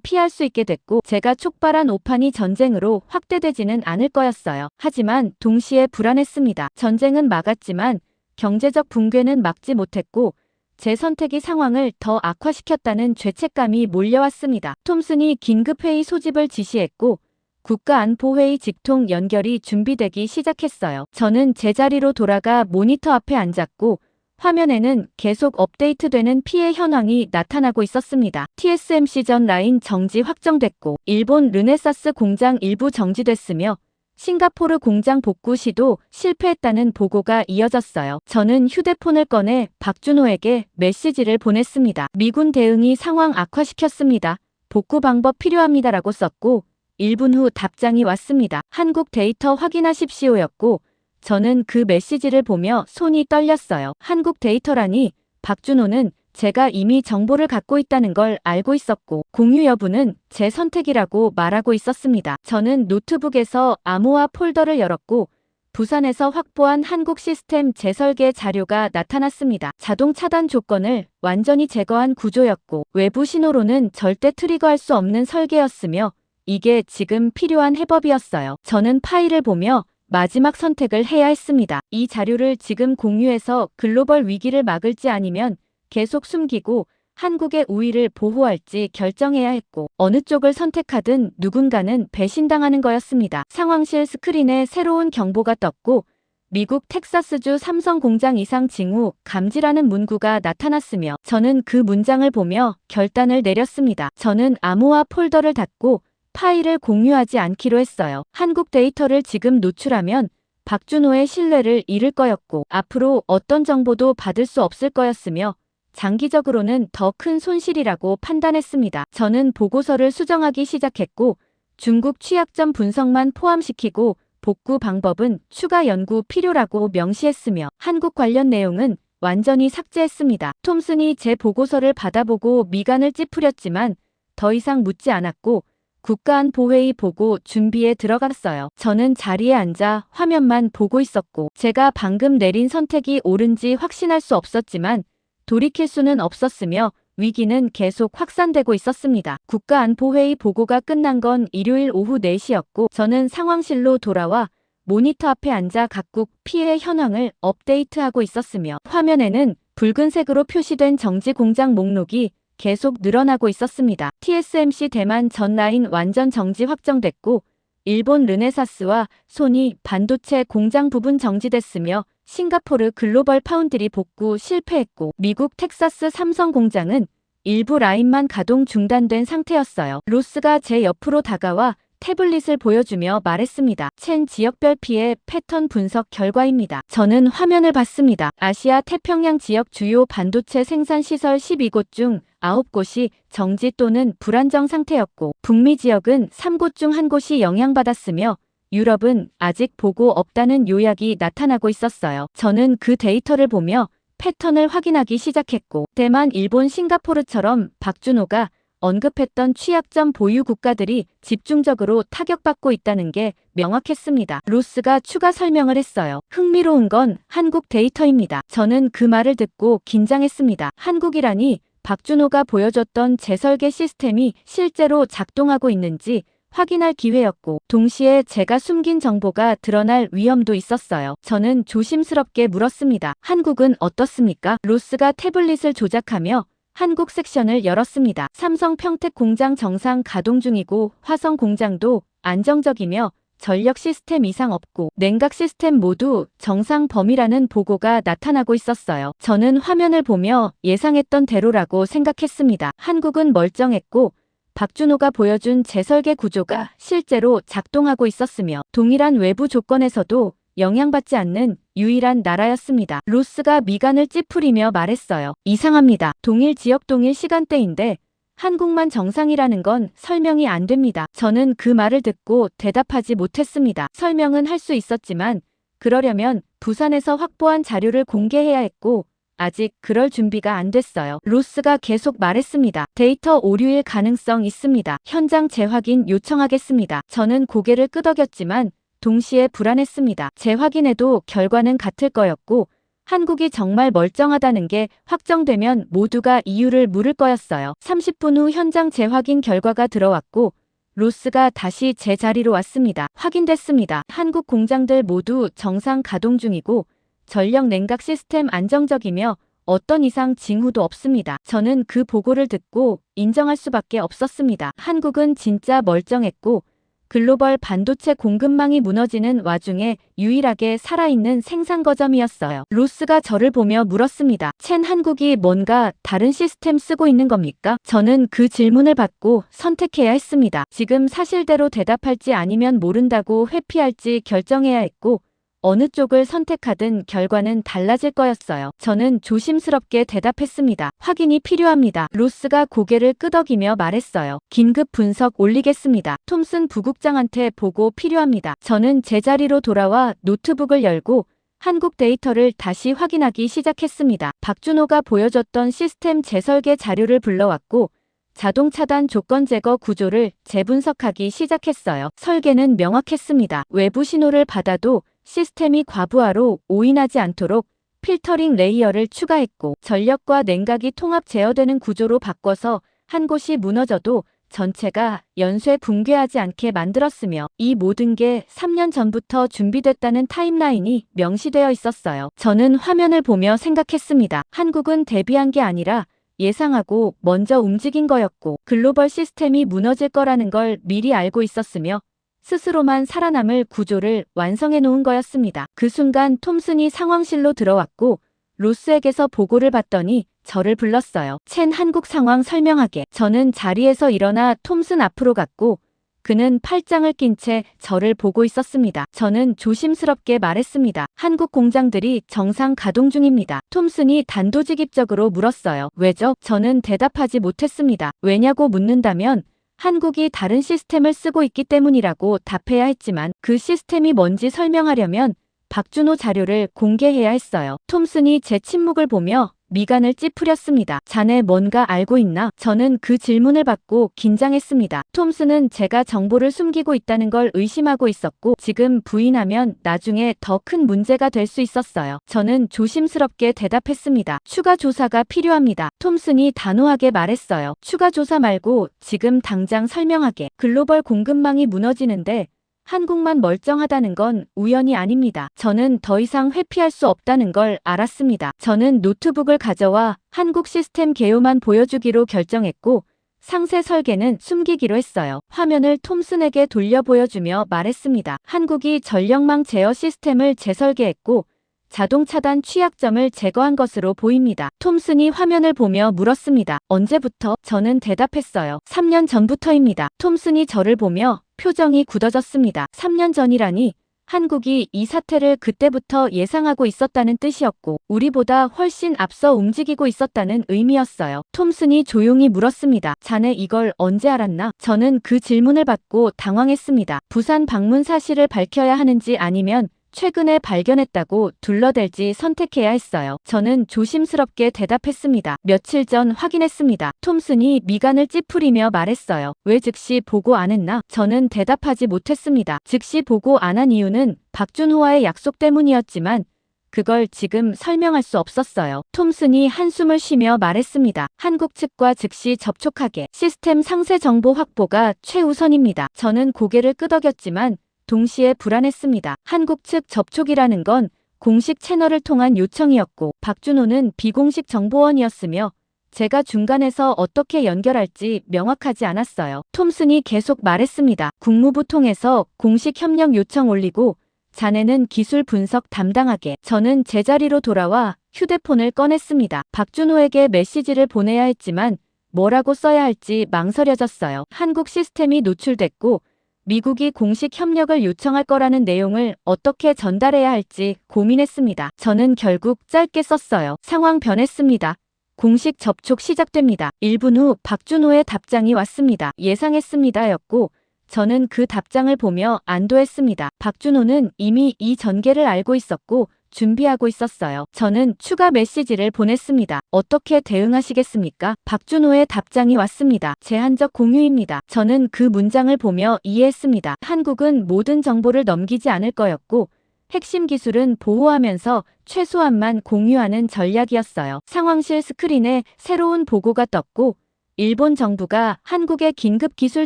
피할 수 있게 됐고 제가 촉발한 오판이 전쟁으로 확대되지는 않을 거였어요. 하지만 동시에 불안했습니다. 전쟁은 막았지만 경제적 붕괴는 막지 못했고 제 선택이 상황을 더 악화시켰다는 죄책감이 몰려왔습니다. 톰슨이 긴급회의 소집을 지시했고 국가안보회의 직통 연결이 준비되기 시작했어요. 저는 제자리로 돌아가 모니터 앞에 앉았고 화면에는 계속 업데이트되는 피해 현황이 나타나고 있었습니다. TSMC 전 라인 정지 확정됐고 일본 르네사스 공장 일부 정지됐으며 싱가포르 공장 복구 시도 실패했다는 보고가 이어졌어요. 저는 휴대폰을 꺼내 박준호에게 메시지를 보냈습니다. 미군 대응이 상황 악화시켰습니다. 복구 방법 필요합니다라고 썼고 1분 후 답장이 왔습니다. 한국 데이터 확인하십시오였고 저는 그 메시지를 보며 손이 떨렸어요. 한국 데이터라니 박준호는 제가 이미 정보를 갖고 있다는 걸 알고 있었고 공유 여부는 제 선택이라고 말하고 있었습니다. 저는 노트북에서 암호화 폴더를 열었고 부산에서 확보한 한국 시스템 재설계 자료가 나타났습니다. 자동 차단 조건을 완전히 제거한 구조였고 외부 신호로는 절대 트리거할 수 없는 설계였으며 이게 지금 필요한 해법이었어요. 저는 파일을 보며 마지막 선택을 해야 했습니다. 이 자료를 지금 공유해서 글로벌 위기를 막을지 아니면 계속 숨기고 한국의 우위를 보호할지 결정해야 했고 어느 쪽을 선택하든 누군가는 배신당하는 거였습니다. 상황실 스크린에 새로운 경보가 떴고 미국 텍사스주 삼성 공장 이상 징후 감지라는 문구가 나타났으며 저는 그 문장을 보며 결단을 내렸습니다. 저는 암호화 폴더를 닫고 파일을 공유하지 않기로 했어요. 한국 데이터를 지금 노출하면 박준호의 신뢰를 잃을 거였고 앞으로 어떤 정보도 받을 수 없을 거였으며 장기적으로는 더 큰 손실이라고 판단했습니다. 저는 보고서를 수정하기 시작했고 중국 취약점 분석만 포함시키고 복구 방법은 추가 연구 필요라고 명시했으며 한국 관련 내용은 완전히 삭제했습니다. 톰슨이 제 보고서를 받아보고 미간을 찌푸렸지만 더 이상 묻지 않았고 국가안보회의 보고 준비에 들어갔어요. 저는 자리에 앉아 화면만 보고 있었고 제가 방금 내린 선택이 옳은지 확신할 수 없었지만 돌이킬 수는 없었으며 위기는 계속 확산되고 있었습니다. 국가안보회의 보고가 끝난 건 일요일 오후 4시였고 저는 상황실로 돌아와 모니터 앞에 앉아 각국 피해 현황을 업데이트하고 있었으며 화면에는 붉은색으로 표시된 정지 공장 목록이 계속 늘어나고 있었습니다. TSMC 대만 전 라인 완전 정지 확정됐고 일본 르네사스와 소니 반도체 공장 부분 정지됐으며 싱가포르 글로벌 파운드리 복구 실패했고 미국 텍사스 삼성 공장은 일부 라인만 가동 중단된 상태였어요. 로스가 제 옆으로 다가와 태블릿을 보여주며 말했습니다. 첸 지역별 피해 패턴 분석 결과입니다. 저는 화면을 봤습니다. 아시아 태평양 지역 주요 반도체 생산 시설 12곳 중 9곳이 정지 또는 불안정 상태였고 북미 지역은 3곳 중 1곳이 영향받았으며 유럽은 아직 보고 없다는 요약이 나타나고 있었어요. 저는 그 데이터를 보며 패턴을 확인하기 시작했고 대만, 일본, 싱가포르처럼 박준호가 언급했던 취약점 보유 국가들이 집중적으로 타격받고 있다는 게 명확했습니다. 로스가 추가 설명을 했어요. 흥미로운 건 한국 데이터입니다. 저는 그 말을 듣고 긴장했습니다. 한국이라니 박준호가 보여줬던 재설계 시스템이 실제로 작동하고 있는지 확인할 기회였고 동시에 제가 숨긴 정보가 드러날 위험도 있었어요. 저는 조심스럽게 물었습니다. 한국은 어떻습니까? 로스가 태블릿을 조작하며 한국 섹션을 열었습니다. 삼성 평택 공장 정상 가동 중이고 화성 공장도 안정적이며 전력 시스템 이상 없고 냉각 시스템 모두 정상 범위라는 보고가 나타나고 있었어요. 저는 화면을 보며 예상했던 대로라고 생각했습니다. 한국은 멀쩡했고 박준호가 보여준 재설계 구조가 실제로 작동하고 있었으며 동일한 외부 조건에서도 영향받지 않는 유일한 나라였습니다. 로스가 미간을 찌푸리며 말했어요. 이상합니다. 동일 지역 동일 시간대인데 한국만 정상이라는 건 설명이 안 됩니다. 저는 그 말을 듣고 대답하지 못했습니다. 설명은 할 수 있었지만 그러려면 부산에서 확보한 자료를 공개해야 했고 아직 그럴 준비가 안 됐어요. 로스가 계속 말했습니다. 데이터 오류일 가능성 있습니다. 현장 재확인 요청하겠습니다. 저는 고개를 끄덕였지만 동시에 불안했습니다. 재확인해도 결과는 같을 거였고 한국이 정말 멀쩡하다는 게 확정되면 모두가 이유를 물을 거였어요. 30분 후 현장 재확인 결과가 들어왔고 로스가 다시 제 자리로 왔습니다. 확인됐습니다. 한국 공장들 모두 정상 가동 중이고 전력 냉각 시스템 안정적이며 어떤 이상 징후도 없습니다. 저는 그 보고를 듣고 인정할 수밖에 없었습니다. 한국은 진짜 멀쩡했고 글로벌 반도체 공급망이 무너지는 와중에 유일하게 살아있는 생산 거점이었어요. 로스가 저를 보며 물었습니다. 첸, 한국이 뭔가 다른 시스템 쓰고 있는 겁니까? 저는 그 질문을 받고 선택해야 했습니다. 지금 사실대로 대답할지 아니면 모른다고 회피할지 결정해야 했고 어느 쪽을 선택하든 결과는 달라질 거였어요. 저는 조심스럽게 대답했습니다. 확인이 필요합니다. 로스가 고개를 끄덕이며 말했어요. 긴급 분석 올리겠습니다. 톰슨 부국장한테 보고 필요합니다. 저는 제자리로 돌아와 노트북을 열고 한국 데이터를 다시 확인하기 시작했습니다. 박준호가 보여줬던 시스템 재설계 자료를 불러왔고 자동 차단 조건 제거 구조를 재분석하기 시작했어요. 설계는 명확했습니다. 외부 신호를 받아도 시스템이 과부하로 오인하지 않도록 필터링 레이어를 추가했고 전력과 냉각이 통합 제어되는 구조로 바꿔서 한 곳이 무너져도 전체가 연쇄 붕괴하지 않게 만들었으며 이 모든 게 3년 전부터 준비됐다는 타임라인이 명시되어 있었어요. 저는 화면을 보며 생각했습니다. 한국은 대비한 게 아니라 예상하고 먼저 움직인 거였고 글로벌 시스템이 무너질 거라는 걸 미리 알고 있었으며 스스로만 살아남을 구조를 완성해 놓은 거였습니다. 그 순간 톰슨이 상황실로 들어왔고 로스에게서 보고를 받더니 저를 불렀어요. 첸, 한국 상황 설명하게. 저는 자리에서 일어나 톰슨 앞으로 갔고 그는 팔짱을 낀 채 저를 보고 있었습니다. 저는 조심스럽게 말했습니다. 한국 공장들이 정상 가동 중입니다. 톰슨이 단도직입적으로 물었어요. 왜죠? 저는 대답하지 못했습니다. 왜냐고 묻는다면 한국이 다른 시스템을 쓰고 있기 때문이라고 답해야 했지만 그 시스템이 뭔지 설명하려면 박준호 자료를 공개해야 했어요. 톰슨이 제 침묵을 보며 미간을 찌푸렸습니다. 자네 뭔가 알고 있나? 저는 그 질문을 받고 긴장했습니다. 톰슨은 제가 정보를 숨기고 있다는 걸 의심하고 있었고 지금 부인하면 나중에 더 큰 문제가 될 수 있었어요. 저는 조심스럽게 대답했습니다. 추가 조사가 필요합니다. 톰슨이 단호하게 말했어요. 추가 조사 말고 지금 당장 설명하게. 글로벌 공급망이 무너지는데 한국만 멀쩡하다는 건 우연이 아닙니다. 저는 더 이상 회피할 수 없다는 걸 알았습니다. 저는 노트북을 가져와 한국 시스템 개요만 보여주기로 결정했고 상세 설계는 숨기기로 했어요. 화면을 톰슨에게 돌려 보여주며 말했습니다. 한국이 전력망 제어 시스템을 재설계했고 자동 차단 취약점을 제거한 것으로 보입니다. 톰슨이 화면을 보며 물었습니다. 언제부터? 저는 대답했어요. 3년 전부터입니다. 톰슨이 저를 보며 표정이 굳어졌습니다. 3년 전이라니 한국이 이 사태를 그때부터 예상하고 있었다는 뜻이었고 우리보다 훨씬 앞서 움직이고 있었다는 의미였어요. 톰슨이 조용히 물었습니다. 자네 이걸 언제 알았나? 저는 그 질문을 받고 당황했습니다. 부산 방문 사실을 밝혀야 하는지 아니면 최근에 발견했다고 둘러댈지 선택해야 했어요. 저는 조심스럽게 대답했습니다. 며칠 전 확인했습니다. 톰슨이 미간을 찌푸리며 말했어요. 왜 즉시 보고 안 했나? 저는 대답하지 못했습니다. 즉시 보고 안 한 이유는 박준호와의 약속 때문이었지만 그걸 지금 설명할 수 없었어요. 톰슨이 한숨을 쉬며 말했습니다. 한국 측과 즉시 접촉하게. 시스템 상세 정보 확보가 최우선입니다. 저는 고개를 끄덕였지만 동시에 불안했습니다. 한국 측 접촉이라는 건 공식 채널을 통한 요청이었고 박준호는 비공식 정보원이었으며 제가 중간에서 어떻게 연결할지 명확하지 않았어요. 톰슨이 계속 말했습니다. 국무부 통해서 공식 협력 요청 올리고 자네는 기술 분석 담당하게. 저는 제자리로 돌아와 휴대폰을 꺼냈습니다. 박준호에게 메시지를 보내야 했지만 뭐라고 써야 할지 망설여졌어요. 한국 시스템이 노출됐고 미국이 공식 협력을 요청할 거라는 내용을 어떻게 전달해야 할지 고민했습니다. 저는 결국 짧게 썼어요. 상황 변했습니다. 공식 접촉 시작됩니다. 1분 후 박준호의 답장이 왔습니다. 예상했습니다였고 저는 그 답장을 보며 안도했습니다. 박준호는 이미 이 전개를 알고 있었고 준비하고 있었어요. 저는 추가 메시지를 보냈습니다. 어떻게 대응하시겠습니까? 박준호의 답장이 왔습니다. 제한적 공유입니다. 저는 그 문장을 보며 이해했습니다. 한국은 모든 정보를 넘기지 않을 거였고 핵심 기술은 보호하면서 최소한만 공유하는 전략이었어요. 상황실 스크린에 새로운 보고가 떴고 일본 정부가 한국에 긴급 기술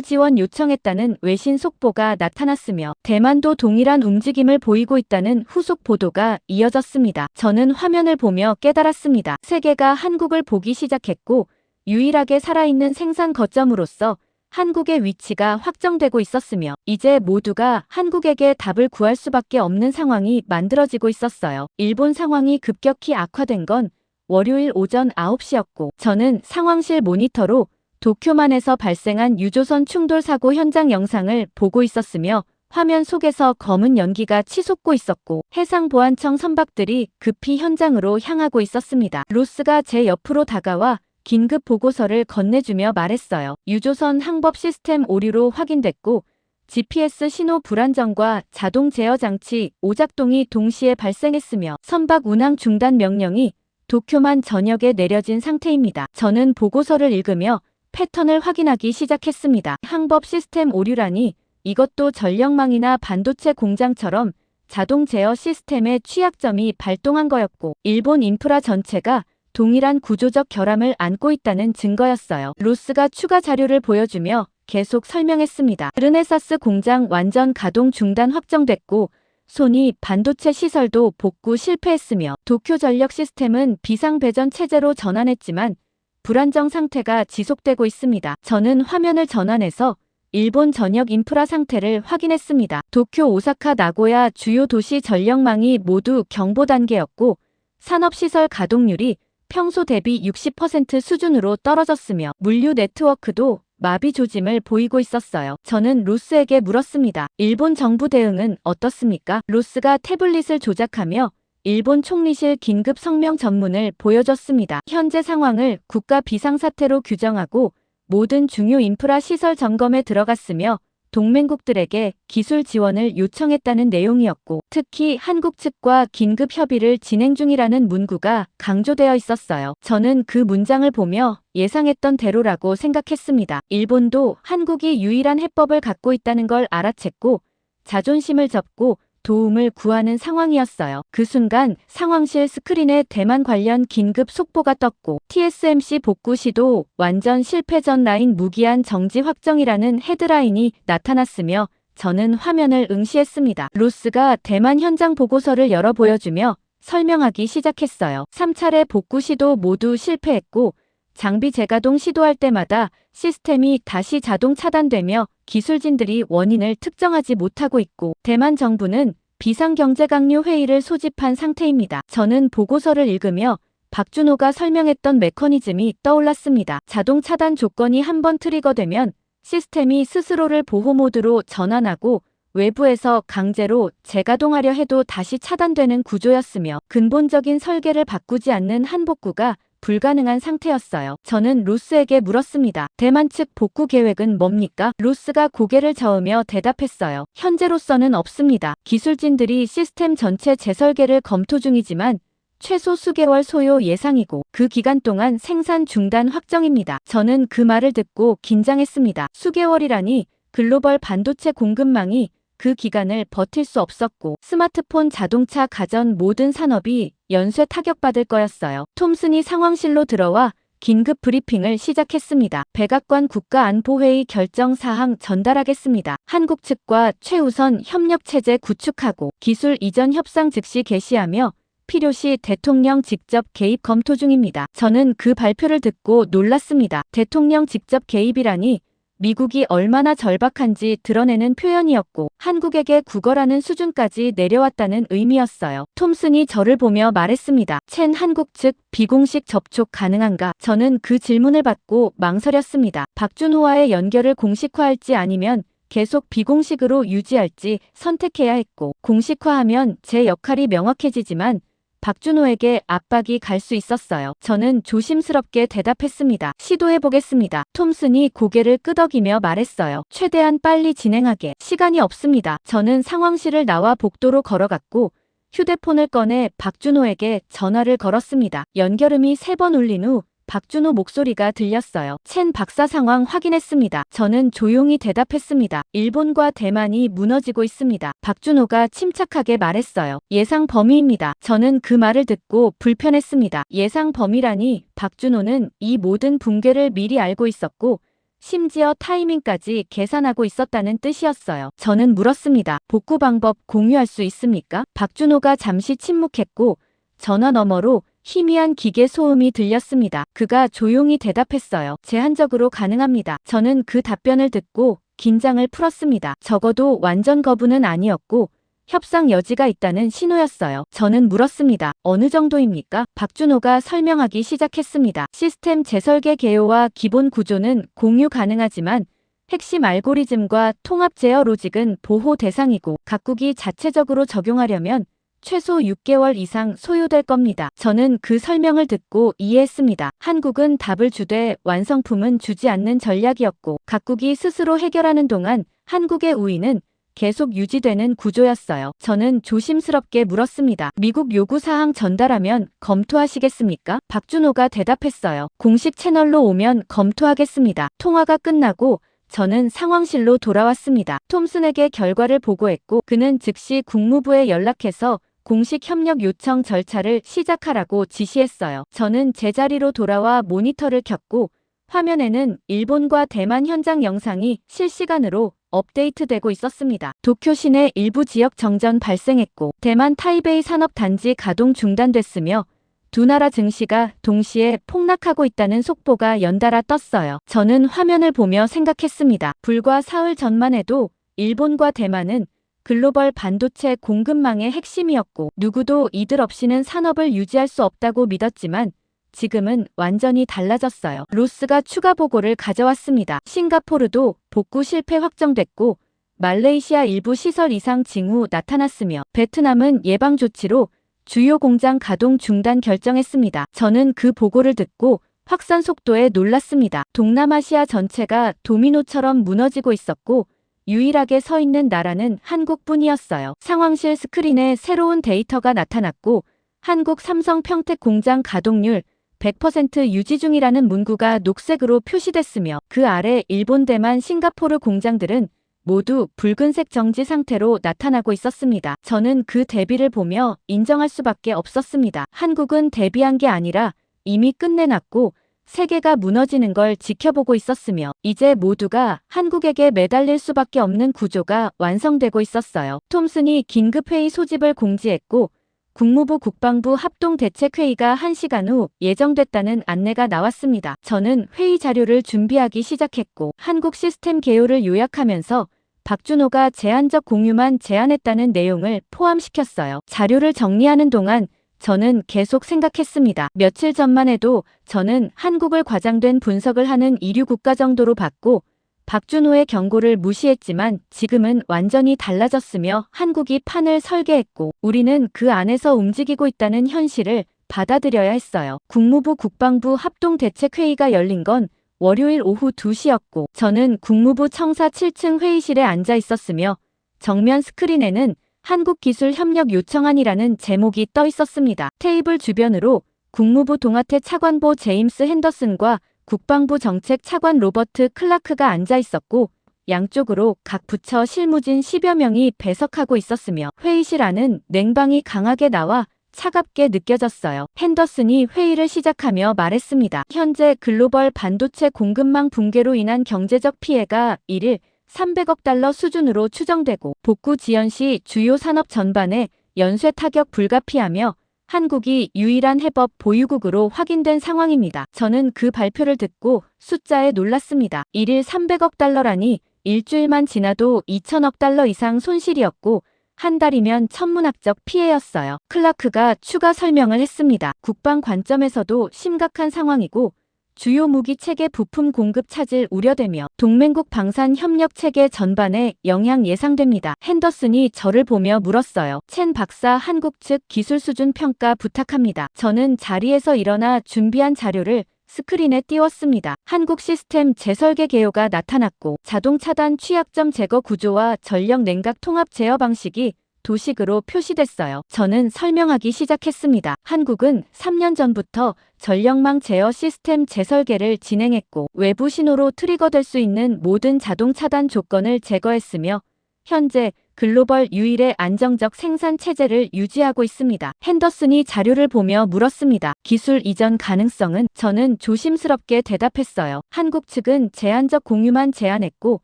지원 요청했다는 외신 속보가 나타났으며 대만도 동일한 움직임을 보이고 있다는 후속 보도가 이어졌습니다. 저는 화면을 보며 깨달았습니다. 세계가 한국을 보기 시작했고 유일하게 살아있는 생산 거점으로서 한국의 위치가 확정되고 있었으며 이제 모두가 한국에게 답을 구할 수밖에 없는 상황이 만들어지고 있었어요. 일본 상황이 급격히 악화된 건 월요일 오전 9시였고 저는 상황실 모니터로 도쿄만에서 발생한 유조선 충돌 사고 현장 영상을 보고 있었으며 화면 속에서 검은 연기가 치솟고 있었고 해상보안청 선박들이 급히 현장으로 향하고 있었습니다. 로스가 제 옆으로 다가와 긴급 보고서를 건네주며 말했어요. 유조선 항법 시스템 오류로 확인됐고 GPS 신호 불안정과 자동 제어 장치 오작동이 동시에 발생했으며 선박 운항 중단 명령이 도쿄만 전역에 내려진 상태입니다. 저는 보고서를 읽으며 패턴을 확인하기 시작했습니다. 항법 시스템 오류라니 이것도 전력망이나 반도체 공장처럼 자동 제어 시스템의 취약점이 발동한 거였고 일본 인프라 전체가 동일한 구조적 결함을 안고 있다는 증거였어요. 로스가 추가 자료를 보여주며 계속 설명했습니다. 르네사스 공장 완전 가동 중단 확정됐고 소니 반도체 시설도 복구 실패했으며 도쿄 전력 시스템은 비상 배전 체제로 전환했지만 불안정 상태가 지속되고 있습니다. 저는 화면을 전환해서 일본 전역 인프라 상태를 확인했습니다. 도쿄, 오사카, 나고야 주요 도시 전력망이 모두 경보 단계였고 산업시설 가동률이 평소 대비 60% 수준으로 떨어졌으며 물류 네트워크도 마비 조짐을 보이고 있었어요. 저는 로스에게 물었습니다. 일본 정부 대응은 어떻습니까? 로스가 태블릿을 조작하며 일본 총리실 긴급 성명 전문을 보여줬습니다. 현재 상황을 국가 비상사태로 규정하고 모든 중요 인프라 시설 점검에 들어갔으며 동맹국들에게 기술 지원을 요청했다는 내용이었고 특히 한국 측과 긴급 협의를 진행 중이라는 문구가 강조되어 있었어요. 저는 그 문장을 보며 예상했던 대로라고 생각했습니다. 일본도 한국이 유일한 해법을 갖고 있다는 걸 알아챘고 자존심을 접고 도움을 구하는 상황이었어요. 그 순간 상황실 스크린에 대만 관련 긴급 속보가 떴고 TSMC 복구 시도 완전 실패 전 라인 무기한 정지 확정이라는 헤드라인이 나타났으며 저는 화면을 응시했습니다. 로스가 대만 현장 보고서를 열어 보여주며 설명하기 시작했어요. 3차례 복구 시도 모두 실패했고 장비 재가동 시도할 때마다 시스템이 다시 자동 차단되며 기술진들이 원인을 특정하지 못하고 있고 대만 정부는 비상경제강요 회의를 소집한 상태입니다. 저는 보고서를 읽으며 박준호가 설명했던 메커니즘이 떠올랐습니다. 자동 차단 조건이 한번 트리거되면 시스템이 스스로를 보호 모드로 전환하고 외부에서 강제로 재가동하려 해도 다시 차단되는 구조였으며 근본적인 설계를 바꾸지 않는 한복구가 불가능한 상태였어요. 저는 로스에게 물었습니다. 대만 측 복구 계획은 뭡니까? 로스가 고개를 저으며 대답했어요. 현재로서는 없습니다. 기술진들이 시스템 전체 재설계를 검토 중이지만 최소 수개월 소요 예상이고 그 기간 동안 생산 중단 확정입니다. 저는 그 말을 듣고 긴장했습니다. 수개월이라니 글로벌 반도체 공급망이 그 기간을 버틸 수 없었고 스마트폰, 자동차, 가전 모든 산업이 연쇄 타격받을 거였어요. 톰슨이 상황실로 들어와 긴급 브리핑을 시작했습니다. 백악관 국가안보회의 결정 사항 전달하겠습니다. 한국 측과 최우선 협력체제 구축하고 기술 이전 협상 즉시 개시하며 필요시 대통령 직접 개입 검토 중입니다. 저는 그 발표를 듣고 놀랐습니다. 대통령 직접 개입이라니 미국이 얼마나 절박한지 드러내는 표현이었고 한국에게 구걸하는 수준까지 내려왔다는 의미였어요. 톰슨이 저를 보며 말했습니다. 첸 한국 측 비공식 접촉 가능한가? 저는 그 질문을 받고 망설였습니다. 박준호와의 연결을 공식화할지 아니면 계속 비공식으로 유지할지 선택해야 했고 공식화하면 제 역할이 명확해지지만 박준호에게 압박이 갈 수 있었어요. 저는 조심스럽게 대답했습니다. 시도해보겠습니다. 톰슨이 고개를 끄덕이며 말했어요. 최대한 빨리 진행하게. 시간이 없습니다. 저는 상황실을 나와 복도로 걸어갔고 휴대폰을 꺼내 박준호에게 전화를 걸었습니다. 연결음이 3번 울린 후 박준호 목소리가 들렸어요. 첸 박사 상황 확인했습니다. 저는 조용히 대답했습니다. 일본과 대만이 무너지고 있습니다. 박준호가 침착하게 말했어요. 예상 범위입니다. 저는 그 말을 듣고 불편했습니다. 예상 범위라니 박준호는 이 모든 붕괴를 미리 알고 있었고 심지어 타이밍까지 계산하고 있었다는 뜻이었어요. 저는 물었습니다. 복구 방법 공유할 수 있습니까? 박준호가 잠시 침묵했고 전화 너머로 희미한 기계 소음이 들렸습니다. 그가 조용히 대답했어요. 제한적으로 가능합니다. 저는 그 답변을 듣고 긴장을 풀었습니다. 적어도 완전 거부는 아니었고 협상 여지가 있다는 신호였어요. 저는 물었습니다. 어느 정도입니까? 박준호가 설명하기 시작했습니다. 시스템 재설계 개요와 기본 구조는 공유 가능하지만 핵심 알고리즘과 통합 제어 로직은 보호 대상이고 각국이 자체적으로 적용하려면 최소 6개월 이상 소요될 겁니다. 저는 그 설명을 듣고 이해했습니다. 한국은 답을 주되 완성품은 주지 않는 전략이었고 각국이 스스로 해결하는 동안 한국의 우위는 계속 유지되는 구조였어요. 저는 조심스럽게 물었습니다. 미국 요구 사항 전달하면 검토하시겠습니까? 박준호가 대답했어요. 공식 채널로 오면 검토하겠습니다. 통화가 끝나고 저는 상황실로 돌아왔습니다. 톰슨에게 결과를 보고했고 그는 즉시 국무부에 연락해서 공식 협력 요청 절차를 시작하라고 지시했어요. 저는 제자리로 돌아와 모니터를 켰고 화면에는 일본과 대만 현장 영상이 실시간으로 업데이트되고 있었습니다. 도쿄 시내 일부 지역 정전 발생했고 대만 타이베이 산업단지 가동 중단됐으며 두 나라 증시가 동시에 폭락하고 있다는 속보가 연달아 떴어요. 저는 화면을 보며 생각했습니다. 불과 사흘 전만 해도 일본과 대만은 글로벌 반도체 공급망의 핵심이었고 누구도 이들 없이는 산업을 유지할 수 없다고 믿었지만 지금은 완전히 달라졌어요. 로스가 추가 보고를 가져왔습니다. 싱가포르도 복구 실패 확정됐고 말레이시아 일부 시설 이상 징후 나타났으며 베트남은 예방 조치로 주요 공장 가동 중단 결정했습니다. 저는 그 보고를 듣고 확산 속도에 놀랐습니다. 동남아시아 전체가 도미노처럼 무너지고 있었고 유일하게 서 있는 나라는 한국뿐이었어요. 상황실 스크린에 새로운 데이터가 나타났고 한국 삼성 평택 공장 가동률 100% 유지 중이라는 문구가 녹색으로 표시됐으며 그 아래 일본, 대만, 싱가포르 공장들은 모두 붉은색 정지 상태로 나타나고 있었습니다. 저는 그 대비를 보며 인정할 수밖에 없었습니다. 한국은 대비한 게 아니라 이미 끝내놨고 세계가 무너지는 걸 지켜보고 있었으며 이제 모두가 한국에게 매달릴 수밖에 없는 구조가 완성되고 있었어요. 톰슨이 긴급회의 소집을 공지했고 국무부 국방부 합동대책회의가 1시간 후 예정됐다는 안내가 나왔습니다. 저는 회의 자료를 준비하기 시작했고 한국 시스템 개요를 요약하면서 박준호가 제한적 공유만 제안했다는 내용을 포함시켰어요. 자료를 정리하는 동안 저는 계속 생각했습니다. 며칠 전만 해도 저는 한국을 과장된 분석을 하는 이류 국가 정도로 봤고 박준호의 경고를 무시했지만 지금은 완전히 달라졌으며 한국이 판을 설계했고 우리는 그 안에서 움직이고 있다는 현실을 받아들여야 했어요. 국무부 국방부 합동대책회의가 열린 건 월요일 오후 2시였고 저는 국무부 청사 7층 회의실에 앉아 있었으며 정면 스크린에는 한국기술협력 요청안이라는 제목이 떠 있었습니다. 테이블 주변으로 국무부 동아태 차관보 제임스 핸더슨과 국방부 정책 차관 로버트 클라크가 앉아 있었고 양쪽으로 각 부처 실무진 10여 명이 배석하고 있었으며 회의실 안은 냉방이 강하게 나와 차갑게 느껴졌어요. 핸더슨이 회의를 시작하며 말했습니다. 현재 글로벌 반도체 공급망 붕괴로 인한 경제적 피해가 1일 300억 달러 수준으로 추정되고 복구 지연 시 주요 산업 전반에 연쇄 타격 불가피하며 한국이 유일한 해법 보유국으로 확인된 상황입니다. 저는 그 발표를 듣고 숫자에 놀랐습니다. 1일 300억 달러라니 일주일만 지나도 2천억 달러 이상 손실이었고 한 달이면 천문학적 피해였어요. 클라크가 추가 설명을 했습니다. 국방 관점에서도 심각한 상황이고 주요 무기 체계 부품 공급 차질 우려되며 동맹국 방산 협력 체계 전반에 영향 예상됩니다. 핸더슨이 저를 보며 물었어요. 첸 박사 한국 측 기술 수준 평가 부탁합니다. 저는 자리에서 일어나 준비한 자료를 스크린에 띄웠습니다. 한국 시스템 재설계 개요가 나타났고 자동 차단 취약점 제거 구조와 전력 냉각 통합 제어 방식이 도식으로 표시됐어요. 저는 설명하기 시작했습니다. 한국은 3년 전부터 전력망 제어 시스템 재설계를 진행했고 외부 신호로 트리거될 수 있는 모든 자동 차단 조건을 제거했으며 현재 글로벌 유일의 안정적 생산 체제를 유지하고 있습니다. 핸더슨이 자료를 보며 물었습니다. 기술 이전 가능성은? 저는 조심스럽게 대답했어요. 한국 측은 제한적 공유만 제안했고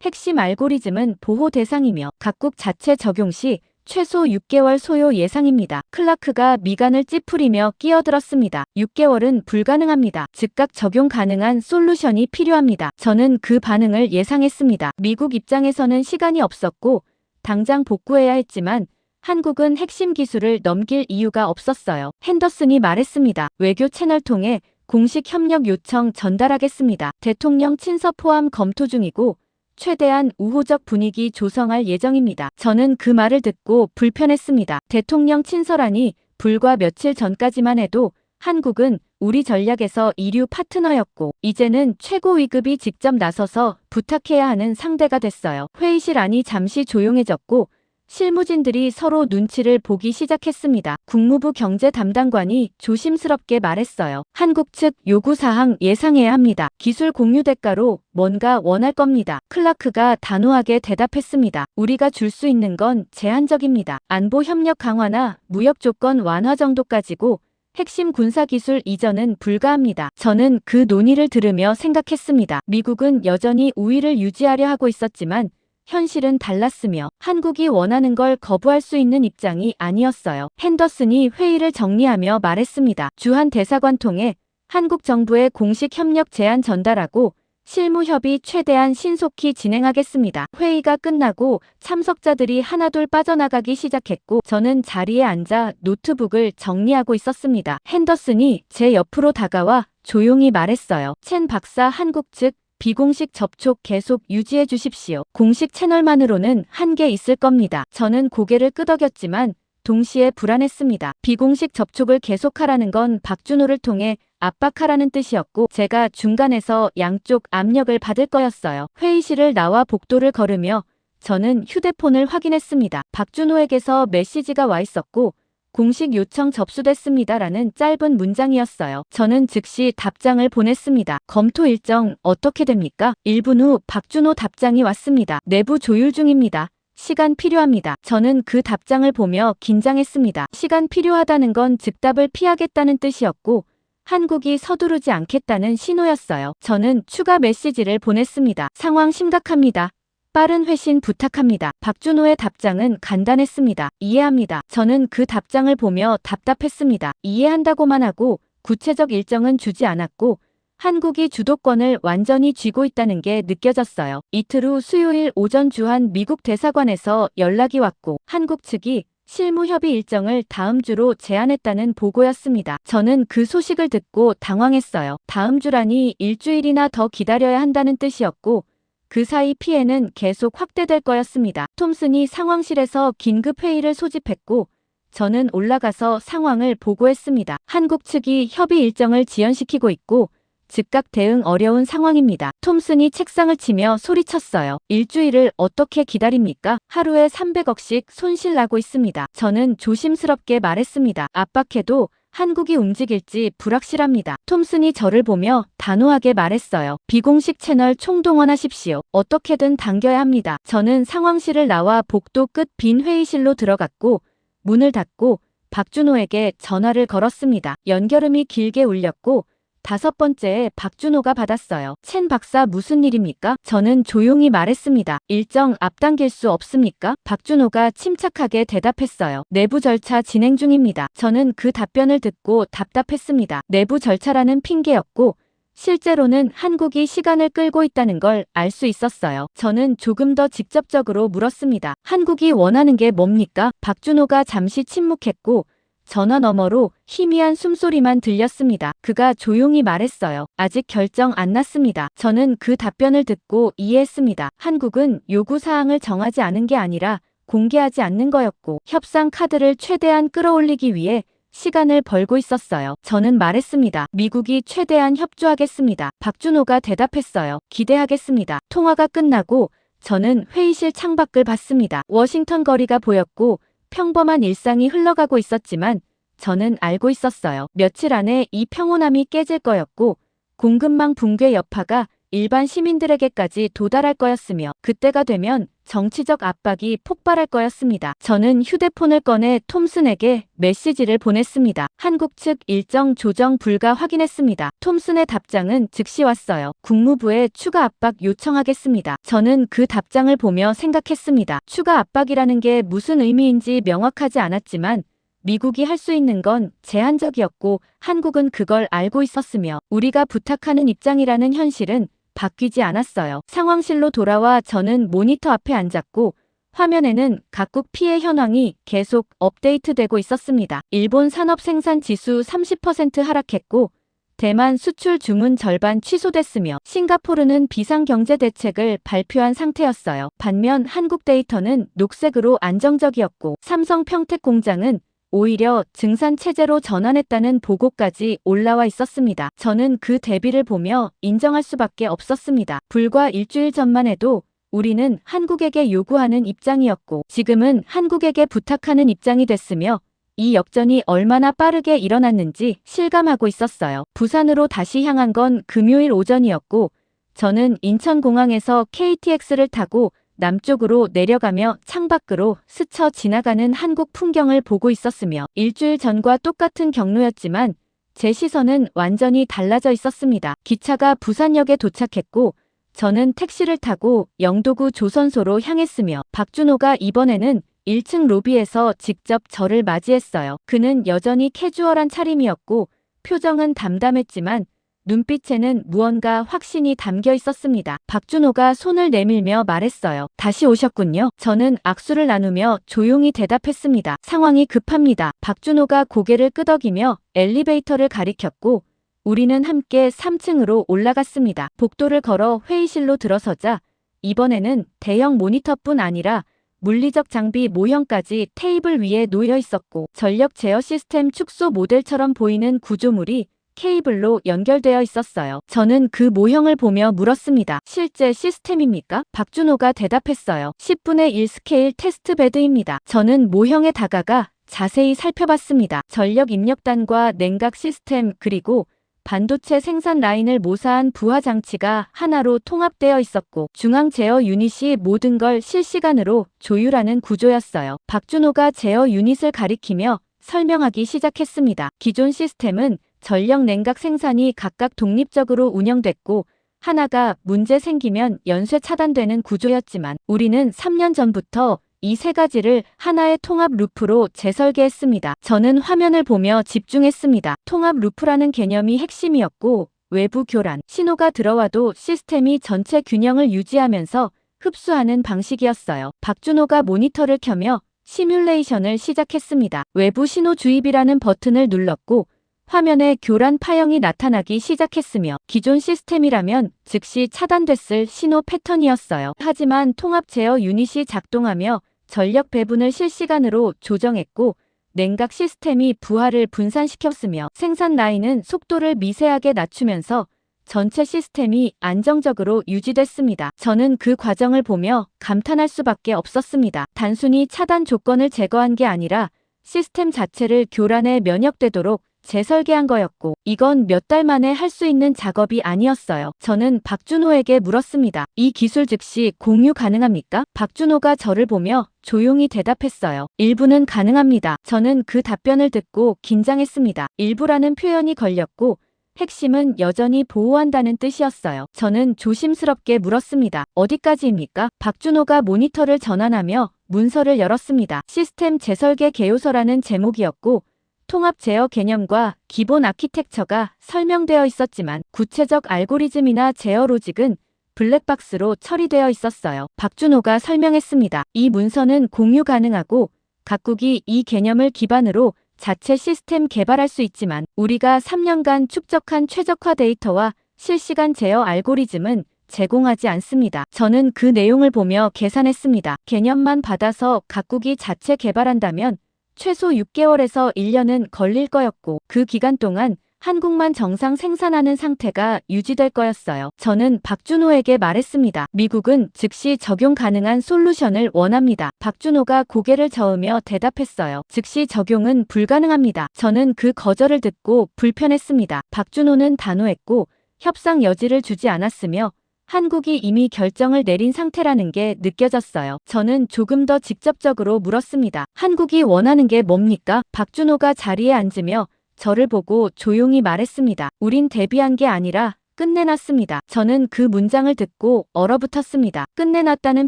핵심 알고리즘은 보호 대상이며 각국 자체 적용 시 최소 6개월 소요 예상입니다. 클라크가 미간을 찌푸리며 끼어들었습니다. 6개월은 불가능합니다. 즉각 적용 가능한 솔루션이 필요합니다. 저는 그 반응을 예상했습니다. 미국 입장에서는 시간이 없었고 당장 복구해야 했지만 한국은 핵심 기술을 넘길 이유가 없었어요. 핸더슨이 말했습니다. 외교 채널 통해 공식 협력 요청 전달하겠습니다. 대통령 친서 포함 검토 중이고 최대한 우호적 분위기 조성할 예정입니다. 저는 그 말을 듣고 불편했습니다. 대통령 친서라니 불과 며칠 전까지만 해도 한국은 우리 전략에서 이류 파트너였고 이제는 최고 위급이 직접 나서서 부탁해야 하는 상대가 됐어요. 회의실 안이 잠시 조용해졌고 실무진들이 서로 눈치를 보기 시작했습니다. 국무부 경제 담당관이 조심스럽게 말했어요. 한국 측 요구사항 예상해야 합니다. 기술 공유 대가로 뭔가 원할 겁니다. 클라크가 단호하게 대답했습니다. 우리가 줄 수 있는 건 제한적입니다. 안보 협력 강화나 무역 조건 완화 정도까지고 핵심 군사기술 이전은 불가합니다. 저는 그 논의를 들으며 생각했습니다. 미국은 여전히 우위를 유지하려 하고 있었지만 현실은 달랐으며 한국이 원하는 걸 거부할 수 있는 입장이 아니었어요. 핸더슨이 회의를 정리하며 말했습니다. 주한 대사관 통해 한국 정부의 공식 협력 제안 전달하고 실무 협의 최대한 신속히 진행하겠습니다. 회의가 끝나고 참석자들이 하나둘 빠져나가기 시작했고 저는 자리에 앉아 노트북을 정리하고 있었습니다. 핸더슨이 제 옆으로 다가와 조용히 말했어요. 첸 박사 한국 측 비공식 접촉 계속 유지해 주십시오. 공식 채널만으로는 한계 있을 겁니다. 저는 고개를 끄덕였지만 동시에 불안했습니다. 비공식 접촉을 계속하라는 건 박준호를 통해 압박하라는 뜻이었고 제가 중간에서 양쪽 압력을 받을 거였어요. 회의실을 나와 복도를 걸으며 저는 휴대폰을 확인했습니다. 박준호에게서 메시지가 와 있었고 공식 요청 접수됐습니다라는 짧은 문장이었어요. 저는 즉시 답장을 보냈습니다. 검토 일정 어떻게 됩니까? 1분 후 박준호 답장이 왔습니다. 내부 조율 중입니다. 시간 필요합니다. 저는 그 답장을 보며 긴장했습니다. 시간 필요하다는 건 즉답을 피하겠다는 뜻이었고 한국이 서두르지 않겠다는 신호였어요. 저는 추가 메시지를 보냈습니다. 상황 심각합니다. 빠른 회신 부탁합니다. 박준호의 답장은 간단했습니다. 이해합니다. 저는 그 답장을 보며 답답했습니다. 이해한다고만 하고 구체적 일정은 주지 않았고 한국이 주도권을 완전히 쥐고 있다는 게 느껴졌어요. 이틀 후 수요일 오전 주한 미국 대사관에서 연락이 왔고 한국 측이 실무 협의 일정을 다음 주로 제안했다는 보고였습니다. 저는 그 소식을 듣고 당황했어요. 다음 주라니 일주일이나 더 기다려야 한다는 뜻이었고 그 사이 피해는 계속 확대될 거였습니다. 톰슨이 상황실에서 긴급 회의를 소집했고 저는 올라가서 상황을 보고했습니다. 한국 측이 협의 일정을 지연시키고 있고 즉각 대응 어려운 상황입니다. 톰슨이 책상을 치며 소리쳤어요. 일주일을 어떻게 기다립니까? 하루에 300억씩 손실 나고 있습니다. 저는 조심스럽게 말했습니다. 압박해도 한국이 움직일지 불확실합니다. 톰슨이 저를 보며 단호하게 말했어요. 비공식 채널 총동원하십시오. 어떻게든 당겨야 합니다. 저는 상황실을 나와 복도 끝 빈 회의실로 들어갔고 문을 닫고 박준호에게 전화를 걸었습니다. 연결음이 길게 울렸고 5번째에 박준호가 받았어요. 첸 박사 무슨 일입니까? 저는 조용히 말했습니다. 일정 앞당길 수 없습니까? 박준호가 침착하게 대답했어요. 내부 절차 진행 중입니다. 저는 그 답변을 듣고 답답했습니다. 내부 절차라는 핑계였고 실제로는 한국이 시간을 끌고 있다는 걸 알 수 있었어요. 저는 조금 더 직접적으로 물었습니다. 한국이 원하는 게 뭡니까? 박준호가 잠시 침묵했고 전화 너머로 희미한 숨소리만 들렸습니다. 그가 조용히 말했어요. 아직 결정 안 났습니다. 저는 그 답변을 듣고 이해했습니다. 한국은 요구사항을 정하지 않은 게 아니라 공개하지 않는 거였고 협상 카드를 최대한 끌어올리기 위해 시간을 벌고 있었어요. 저는 말했습니다. 미국이 최대한 협조하겠습니다. 박준호가 대답했어요. 기대하겠습니다. 통화가 끝나고 저는 회의실 창밖을 봤습니다. 워싱턴 거리가 보였고 평범한 일상이 흘러가고 있었지만 저는 알고 있었어요. 며칠 안에 이 평온함이 깨질 거였고 공급망 붕괴 여파가 일반 시민들에게까지 도달할 거였으며 그때가 되면 정치적 압박이 폭발할 거였습니다. 저는 휴대폰을 꺼내 톰슨에게 메시지를 보냈습니다. 한국 측 일정 조정 불가 확인했습니다. 톰슨의 답장은 즉시 왔어요. 국무부에 추가 압박 요청하겠습니다. 저는 그 답장을 보며 생각했습니다. 추가 압박이라는 게 무슨 의미인지 명확하지 않았지만 미국이 할 수 있는 건 제한적이었고 한국은 그걸 알고 있었으며 우리가 부탁하는 입장이라는 현실은 바뀌지 않았어요. 상황실로 돌아와 저는 모니터 앞에 앉았고 화면에는 각국 피해 현황이 계속 업데이트되고 있었습니다. 일본 산업 생산 지수 30% 하락했고 대만 수출 주문 절반 취소됐으며 싱가포르는 비상경제 대책을 발표한 상태였어요. 반면 한국 데이터는 녹색으로 안정적이었고 삼성 평택 공장은 오히려 증산 체제로 전환했다는 보고까지 올라와 있었습니다. 저는 그 대비를 보며 인정할 수밖에 없었습니다. 불과 일주일 전만 해도 우리는 한국에게 요구하는 입장이었고 지금은 한국에게 부탁하는 입장이 됐으며 이 역전이 얼마나 빠르게 일어났는지 실감하고 있었어요. 부산으로 다시 향한 건 금요일 오전이었고 저는 인천공항에서 KTX를 타고 남쪽으로 내려가며 창밖으로 스쳐 지나가는 한국 풍경을 보고 있었으며 일주일 전과 똑같은 경로였지만 제 시선은 완전히 달라져 있었습니다. 기차가 부산역에 도착했고 저는 택시를 타고 영도구 조선소로 향했으며 박준호가 이번에는 1층 로비에서 직접 저를 맞이했어요. 그는 여전히 캐주얼한 차림이었고 표정은 담담했지만 눈빛에는 무언가 확신이 담겨 있었습니다. 박준호가 손을 내밀며 말했어요. 다시 오셨군요. 저는 악수를 나누며 조용히 대답했습니다. 상황이 급합니다. 박준호가 고개를 끄덕이며 엘리베이터를 가리켰고 우리는 함께 3층으로 올라갔습니다. 복도를 걸어 회의실로 들어서자 이번에는 대형 모니터뿐 아니라 물리적 장비 모형까지 테이블 위에 놓여 있었고 전력 제어 시스템 축소 모델처럼 보이는 구조물이 케이블로 연결되어 있었어요. 저는 그 모형을 보며 물었습니다. 실제 시스템입니까? 박준호가 대답했어요. 10분의 1 스케일 테스트 베드입니다. 저는 모형에 다가가 자세히 살펴봤습니다. 전력 입력단과 냉각 시스템 그리고 반도체 생산 라인을 모사한 부하 장치가 하나로 통합되어 있었고 중앙 제어 유닛이 모든 걸 실시간으로 조율하는 구조였어요. 박준호가 제어 유닛을 가리키며 설명하기 시작했습니다. 기존 시스템은 전력 냉각 생산이 각각 독립적으로 운영됐고 하나가 문제 생기면 연쇄 차단되는 구조였지만 우리는 3년 전부터 이 세 가지를 하나의 통합 루프로 재설계했습니다. 저는 화면을 보며 집중했습니다. 통합 루프라는 개념이 핵심이었고 외부 교란, 신호가 들어와도 시스템이 전체 균형을 유지하면서 흡수하는 방식이었어요. 박준호가 모니터를 켜며 시뮬레이션을 시작했습니다. 외부 신호 주입이라는 버튼을 눌렀고 화면에 교란 파형이 나타나기 시작했으며 기존 시스템이라면 즉시 차단됐을 신호 패턴이었어요. 하지만 통합 제어 유닛이 작동하며 전력 배분을 실시간으로 조정했고 냉각 시스템이 부하를 분산시켰으며 생산 라인은 속도를 미세하게 낮추면서 전체 시스템이 안정적으로 유지됐습니다. 저는 그 과정을 보며 감탄할 수밖에 없었습니다. 단순히 차단 조건을 제거한 게 아니라 시스템 자체를 교란에 면역되도록 재설계한 거였고 이건 몇 달 만에 할 수 있는 작업이 아니었어요. 저는 박준호에게 물었습니다. 이 기술 즉시 공유 가능합니까? 박준호가 저를 보며 조용히 대답했어요. 일부는 가능합니다. 저는 그 답변을 듣고 긴장했습니다. 일부라는 표현이 걸렸고 핵심은 여전히 보호한다는 뜻이었어요. 저는 조심스럽게 물었습니다. 어디까지입니까? 박준호가 모니터를 전환하며 문서를 열었습니다. 시스템 재설계 개요서라는 제목이었고 통합 제어 개념과 기본 아키텍처가 설명되어 있었지만 구체적 알고리즘이나 제어 로직은 블랙박스로 처리되어 있었어요. 박준호가 설명했습니다. 이 문서는 공유 가능하고 각국이 이 개념을 기반으로 자체 시스템 개발할 수 있지만 우리가 3년간 축적한 최적화 데이터와 실시간 제어 알고리즘은 제공하지 않습니다. 저는 그 내용을 보며 계산했습니다. 개념만 받아서 각국이 자체 개발한다면 최소 6개월에서 1년은 걸릴 거였고 그 기간 동안 한국만 정상 생산하는 상태가 유지될 거였어요. 저는 박준호에게 말했습니다. 미국은 즉시 적용 가능한 솔루션을 원합니다. 박준호가 고개를 저으며 대답했어요. 즉시 적용은 불가능합니다. 저는 그 거절을 듣고 불편했습니다. 박준호는 단호했고 협상 여지를 주지 않았으며 한국이 이미 결정을 내린 상태라는 게 느껴졌어요. 저는 조금 더 직접적으로 물었습니다. 한국이 원하는 게 뭡니까? 박준호가 자리에 앉으며 저를 보고 조용히 말했습니다. 우린 대비한 게 아니라 끝내놨습니다. 저는 그 문장을 듣고 얼어붙었습니다. 끝내놨다는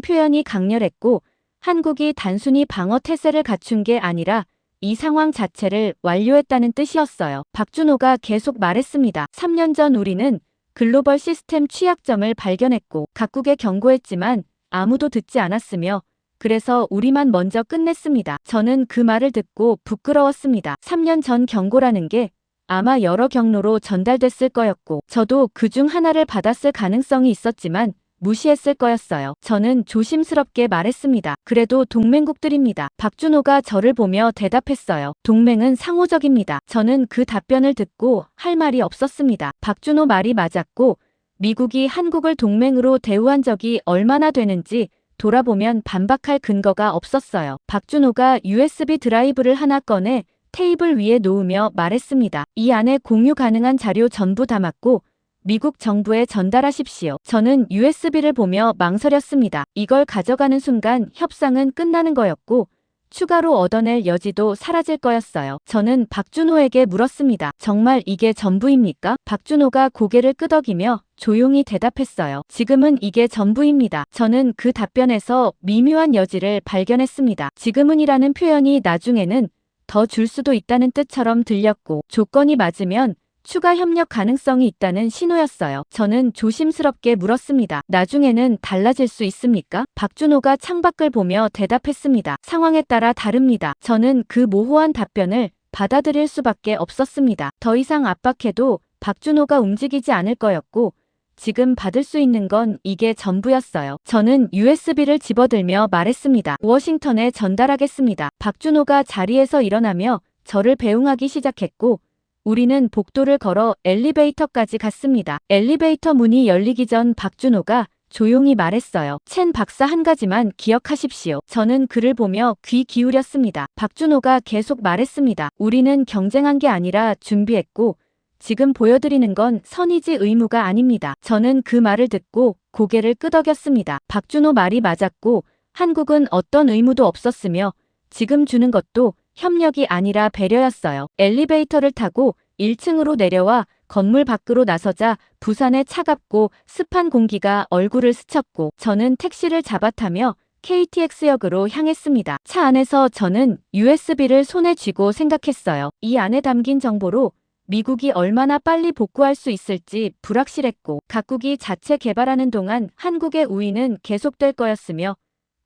표현이 강렬했고 한국이 단순히 방어 태세를 갖춘 게 아니라 이 상황 자체를 완료했다는 뜻이었어요. 박준호가 계속 말했습니다. 3년 전 우리는 글로벌 시스템 취약점을 발견했고 각국에 경고했지만 아무도 듣지 않았으며 그래서 우리만 먼저 끝냈습니다. 저는 그 말을 듣고 부끄러웠습니다. 3년 전 경고라는 게 아마 여러 경로로 전달됐을 거였고 저도 그중 하나를 받았을 가능성이 있었지만 무시했을 거였어요. 저는 조심스럽게 말했습니다. 그래도 동맹국들입니다. 박준호가 저를 보며 대답했어요. 동맹은 상호적입니다. 저는 그 답변을 듣고 할 말이 없었습니다. 박준호 말이 맞았고 미국이 한국을 동맹으로 대우한 적이 얼마나 되는지 돌아보면 반박할 근거가 없었어요. 박준호가 USB 드라이브를 하나 꺼내 테이블 위에 놓으며 말했습니다. 이 안에 공유 가능한 자료 전부 담았고 미국 정부에 전달하십시오. 저는 USB를 보며 망설였습니다. 이걸 가져가는 순간 협상은 끝나는 거였고 추가로 얻어낼 여지도 사라질 거였어요. 저는 박준호에게 물었습니다. 정말 이게 전부입니까? 박준호가 고개를 끄덕이며 조용히 대답했어요. 지금은 이게 전부입니다. 저는 그 답변에서 미묘한 여지를 발견했습니다. 지금은이라는 표현이 나중에는 더 줄 수도 있다는 뜻처럼 들렸고 조건이 맞으면 추가 협력 가능성이 있다는 신호였어요. 저는 조심스럽게 물었습니다. 나중에는 달라질 수 있습니까? 박준호가 창밖을 보며 대답했습니다. 상황에 따라 다릅니다. 저는 그 모호한 답변을 받아들일 수밖에 없었습니다. 더 이상 압박해도 박준호가 움직이지 않을 거였고 지금 받을 수 있는 건 이게 전부였어요. 저는 USB를 집어들며 말했습니다. 워싱턴에 전달하겠습니다. 박준호가 자리에서 일어나며 저를 배웅하기 시작했고 우리는 복도를 걸어 엘리베이터까지 갔습니다. 엘리베이터 문이 열리기 전 박준호가 조용히 말했어요. 첸 박사 한 가지만 기억하십시오. 저는 그를 보며 귀 기울였습니다. 박준호가 계속 말했습니다. 우리는 경쟁한 게 아니라 준비했고 지금 보여드리는 건 선의지 의무가 아닙니다. 저는 그 말을 듣고 고개를 끄덕였습니다. 박준호 말이 맞았고 한국은 어떤 의무도 없었으며 지금 주는 것도 협력이 아니라 배려였어요. 엘리베이터를 타고 1층으로 내려와 건물 밖으로 나서자 부산의 차갑고 습한 공기가 얼굴을 스쳤고 저는 택시를 잡아타며 KTX역으로 향했습니다. 차 안에서 저는 USB를 손에 쥐고 생각했어요. 이 안에 담긴 정보로 미국이 얼마나 빨리 복구할 수 있을지 불확실했고 각국이 자체 개발하는 동안 한국의 우위는 계속될 거였으며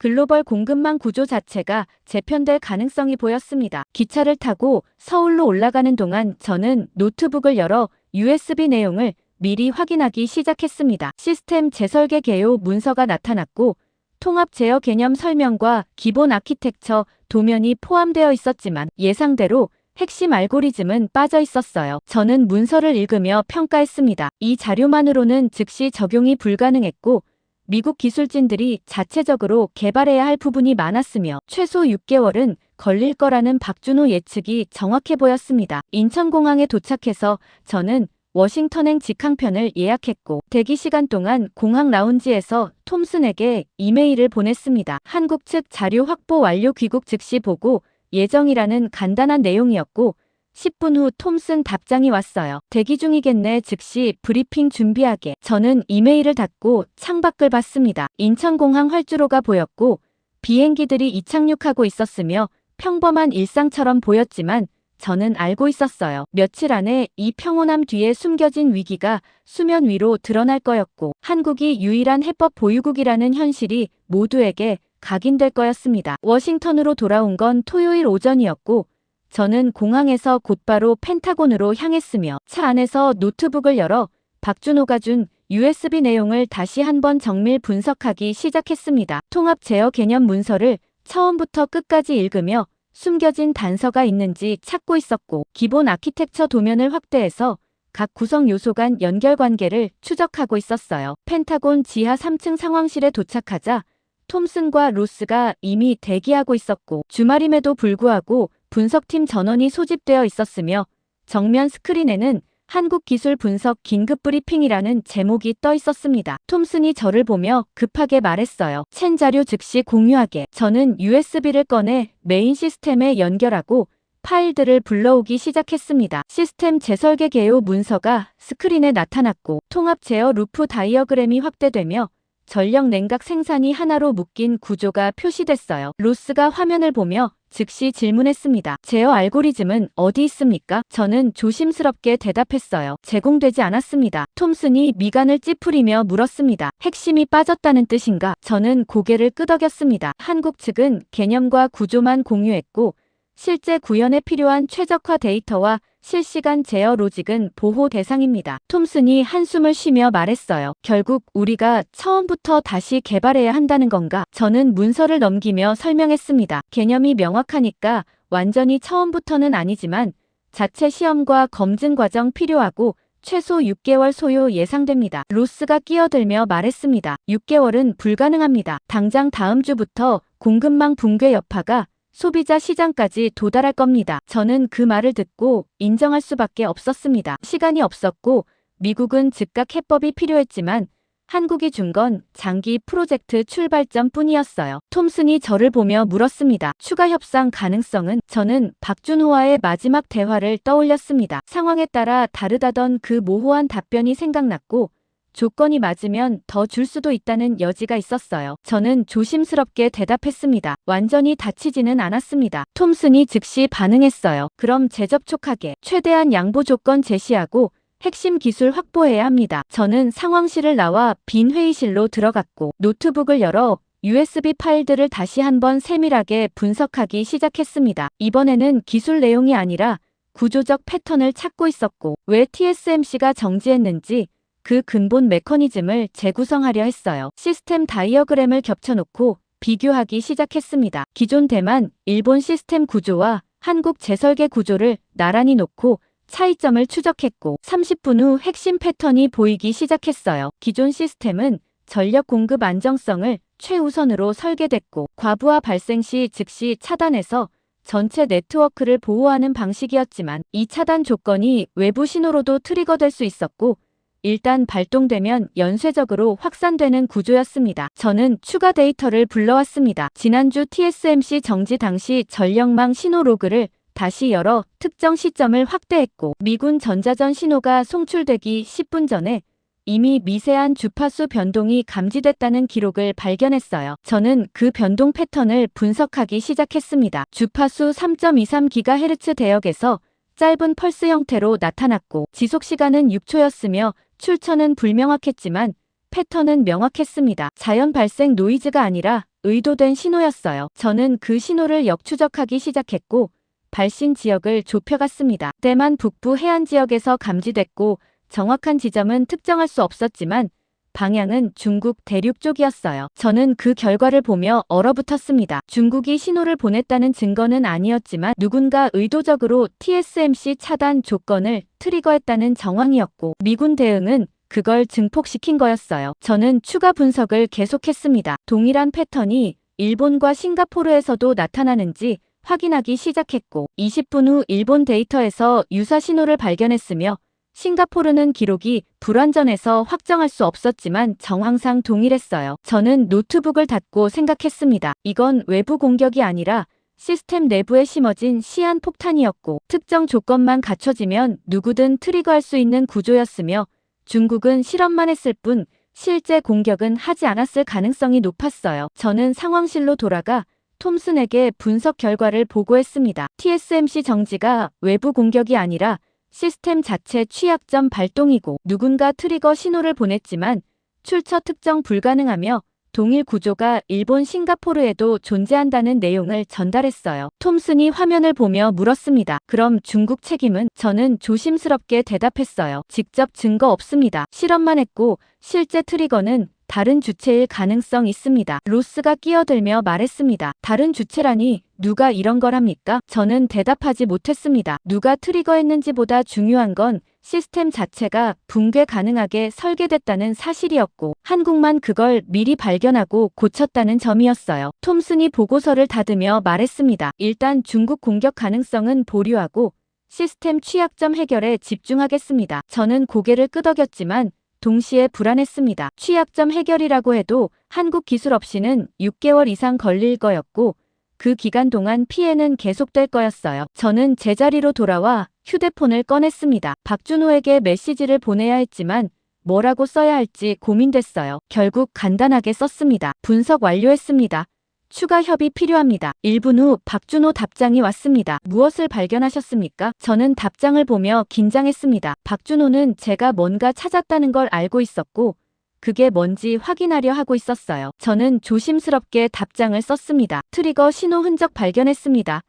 글로벌 공급망 구조 자체가 재편될 가능성이 보였습니다. 기차를 타고 서울로 올라가는 동안 저는 노트북을 열어 USB 내용을 미리 확인하기 시작했습니다. 시스템 재설계 개요 문서가 나타났고 통합 제어 개념 설명과 기본 아키텍처 도면이 포함되어 있었지만 예상대로 핵심 알고리즘은 빠져 있었어요. 저는 문서를 읽으며 평가했습니다. 이 자료만으로는 즉시 적용이 불가능했고 미국 기술진들이 자체적으로 개발해야 할 부분이 많았으며 최소 6개월은 걸릴 거라는 박준호 예측이 정확해 보였습니다. 인천공항에 도착해서 저는 워싱턴행 직항편을 예약했고 대기 시간 동안 공항 라운지에서 톰슨에게 이메일을 보냈습니다. 한국 측 자료 확보 완료 귀국 즉시 보고 예정이라는 간단한 내용이었고 10분 후 톰슨 답장이 왔어요. 대기 중이겠네. 즉시 브리핑 준비하게. 저는 이메일을 닫고 창밖을 봤습니다. 인천공항 활주로가 보였고 비행기들이 이착륙하고 있었으며 평범한 일상처럼 보였지만 저는 알고 있었어요. 며칠 안에 이 평온함 뒤에 숨겨진 위기가 수면 위로 드러날 거였고 한국이 유일한 해법 보유국이라는 현실이 모두에게 각인될 거였습니다. 워싱턴으로 돌아온 건 토요일 오전이었고 저는 공항에서 곧바로 펜타곤으로 향했으며 차 안에서 노트북을 열어 박준호가 준 USB 내용을 다시 한번 정밀 분석하기 시작했습니다. 통합 제어 개념 문서를 처음부터 끝까지 읽으며 숨겨진 단서가 있는지 찾고 있었고, 기본 아키텍처 도면을 확대해서 각 구성 요소 간 연결관계를 추적하고 있었어요. 펜타곤 지하 3층 상황실에 도착하자 톰슨과 로스가 이미 대기하고 있었고, 주말임에도 불구하고 분석팀 전원이 소집되어 있었으며 정면 스크린에는 한국기술분석 긴급브리핑이라는 제목이 떠 있었습니다. 톰슨이 저를 보며 급하게 말했어요. 챈 자료 즉시 공유하게. 저는 USB를 꺼내 메인 시스템에 연결하고 파일들을 불러오기 시작했습니다. 시스템 재설계 개요 문서가 스크린에 나타났고, 통합 제어 루프 다이어그램이 확대되며 전력 냉각 생산이 하나로 묶인 구조가 표시됐어요. 로스가 화면을 보며 즉시 질문했습니다. 제어 알고리즘은 어디 있습니까? 저는 조심스럽게 대답했어요. 제공되지 않았습니다. 톰슨이 미간을 찌푸리며 물었습니다. 핵심이 빠졌다는 뜻인가? 저는 고개를 끄덕였습니다. 한국 측은 개념과 구조만 공유했고, 실제 구현에 필요한 최적화 데이터와 실시간 제어 로직은 보호 대상입니다. 톰슨이 한숨을 쉬며 말했어요. 결국 우리가 처음부터 다시 개발해야 한다는 건가? 저는 문서를 넘기며 설명했습니다. 개념이 명확하니까 완전히 처음부터는 아니지만 자체 시험과 검증 과정 필요하고 최소 6개월 소요 예상됩니다. 로스가 끼어들며 말했습니다. 6개월은 불가능합니다. 당장 다음 주부터 공급망 붕괴 여파가 소비자 시장까지 도달할 겁니다. 저는 그 말을 듣고 인정할 수밖에 없었습니다. 시간이 없었고 미국은 즉각 해법이 필요했지만 한국이 준 건 장기 프로젝트 출발점 뿐이었어요. 톰슨이 저를 보며 물었습니다. 추가 협상 가능성은? 저는 박준호와의 마지막 대화를 떠올렸습니다. 상황에 따라 다르다던 그 모호한 답변이 생각났고, 조건이 맞으면 더 줄 수도 있다는 여지가 있었어요. 저는 조심스럽게 대답했습니다. 완전히 다치지는 않았습니다. 톰슨이 즉시 반응했어요. 그럼 재접촉하게 최대한 양보 조건 제시하고 핵심 기술 확보해야 합니다. 저는 상황실을 나와 빈 회의실로 들어갔고, 노트북을 열어 USB 파일들을 다시 한번 세밀하게 분석하기 시작했습니다. 이번에는 기술 내용이 아니라 구조적 패턴을 찾고 있었고, 왜 TSMC가 정지했는지 그 근본 메커니즘을 재구성하려 했어요. 시스템 다이어그램을 겹쳐놓고 비교하기 시작했습니다. 기존 대만, 일본 시스템 구조와 한국 재설계 구조를 나란히 놓고 차이점을 추적했고, 30분 후 핵심 패턴이 보이기 시작했어요. 기존 시스템은 전력 공급 안정성을 최우선으로 설계됐고, 과부하 발생 시 즉시 차단해서 전체 네트워크를 보호하는 방식이었지만, 이 차단 조건이 외부 신호로도 트리거될 수 있었고, 일단 발동되면 연쇄적으로 확산되는 구조였습니다. 저는 추가 데이터를 불러왔습니다. 지난주 TSMC 정지 당시 전력망 신호 로그를 다시 열어 특정 시점을 확대했고, 미군 전자전 신호가 송출되기 10분 전에 이미 미세한 주파수 변동이 감지됐다는 기록을 발견했어요. 저는 그 변동 패턴을 분석하기 시작했습니다. 주파수 3.23GHz 대역에서 짧은 펄스 형태로 나타났고, 지속시간은 6초였으며 출처는 불명확했지만 패턴은 명확했습니다. 자연 발생 노이즈가 아니라 의도된 신호였어요. 저는 그 신호를 역추적하기 시작했고, 발신 지역을 좁혀갔습니다. 대만 북부 해안 지역에서 감지됐고, 정확한 지점은 특정할 수 없었지만 방향은 중국 대륙 쪽이었어요. 저는 그 결과를 보며 얼어붙었습니다. 중국이 신호를 보냈다는 증거는 아니었지만 누군가 의도적으로 TSMC 차단 조건을 트리거했다는 정황이었고, 미군 대응은 그걸 증폭시킨 거였어요. 저는 추가 분석을 계속했습니다. 동일한 패턴이 일본과 싱가포르에서도 나타나는지 확인하기 시작했고, 20분 후 일본 데이터에서 유사 신호를 발견했으며, 싱가포르는 기록이 불완전해서 확정할 수 없었지만 정황상 동일했어요. 저는 노트북을 닫고 생각했습니다. 이건 외부 공격이 아니라 시스템 내부에 심어진 시한 폭탄이었고, 특정 조건만 갖춰지면 누구든 트리거할 수 있는 구조였으며, 중국은 실험만 했을 뿐 실제 공격은 하지 않았을 가능성이 높았어요. 저는 상황실로 돌아가 톰슨에게 분석 결과를 보고했습니다. TSMC 정지가 외부 공격이 아니라 시스템 자체 취약점 발동이고, 누군가 트리거 신호를 보냈지만 출처 특정 불가능하며 동일 구조가 일본 싱가포르에도 존재한다는 내용을 전달했어요. 톰슨이 화면을 보며 물었습니다. 그럼 중국 책임은? 저는 조심스럽게 대답했어요. 직접 증거 없습니다. 실험만 했고 실제 트리거는 다른 주체일 가능성 있습니다. 로스가 끼어들며 말했습니다. 다른 주체라니 누가 이런 걸 합니까? 저는 대답하지 못했습니다. 누가 트리거했는지보다 중요한 건 시스템 자체가 붕괴 가능하게 설계됐다는 사실이었고 한국만 그걸 미리 발견하고 고쳤다는 점이었어요. 톰슨이 보고서를 닫으며 말했습니다. 일단 중국 공격 가능성은 보류하고 시스템 취약점 해결에 집중하겠습니다. 저는 고개를 끄덕였지만 동시에 불안했습니다. 취약점 해결이라고 해도 한국 기술 없이는 6개월 이상 걸릴 거였고 그 기간 동안 피해는 계속될 거였어요. 저는 제자리로 돌아와 휴대폰을 꺼냈습니다. 박준호에게 메시지를 보내야 했지만 뭐라고 써야 할지 고민됐어요. 결국 간단하게 썼습니다. 분석 완료했습니다. 추가 협의 필요합니다. 1분 후 박준호 답장이 왔습니다. 무엇을 발견하셨습니까? 저는 답장을 보며 긴장했습니다. 박준호는 제가 뭔가 찾았다는 걸 알고 있었고 그게 뭔지 확인하려 하고 있었어요. 저는 조심스럽게 답장을 썼습니다. 트리거 신호 흔적 발견했습니다.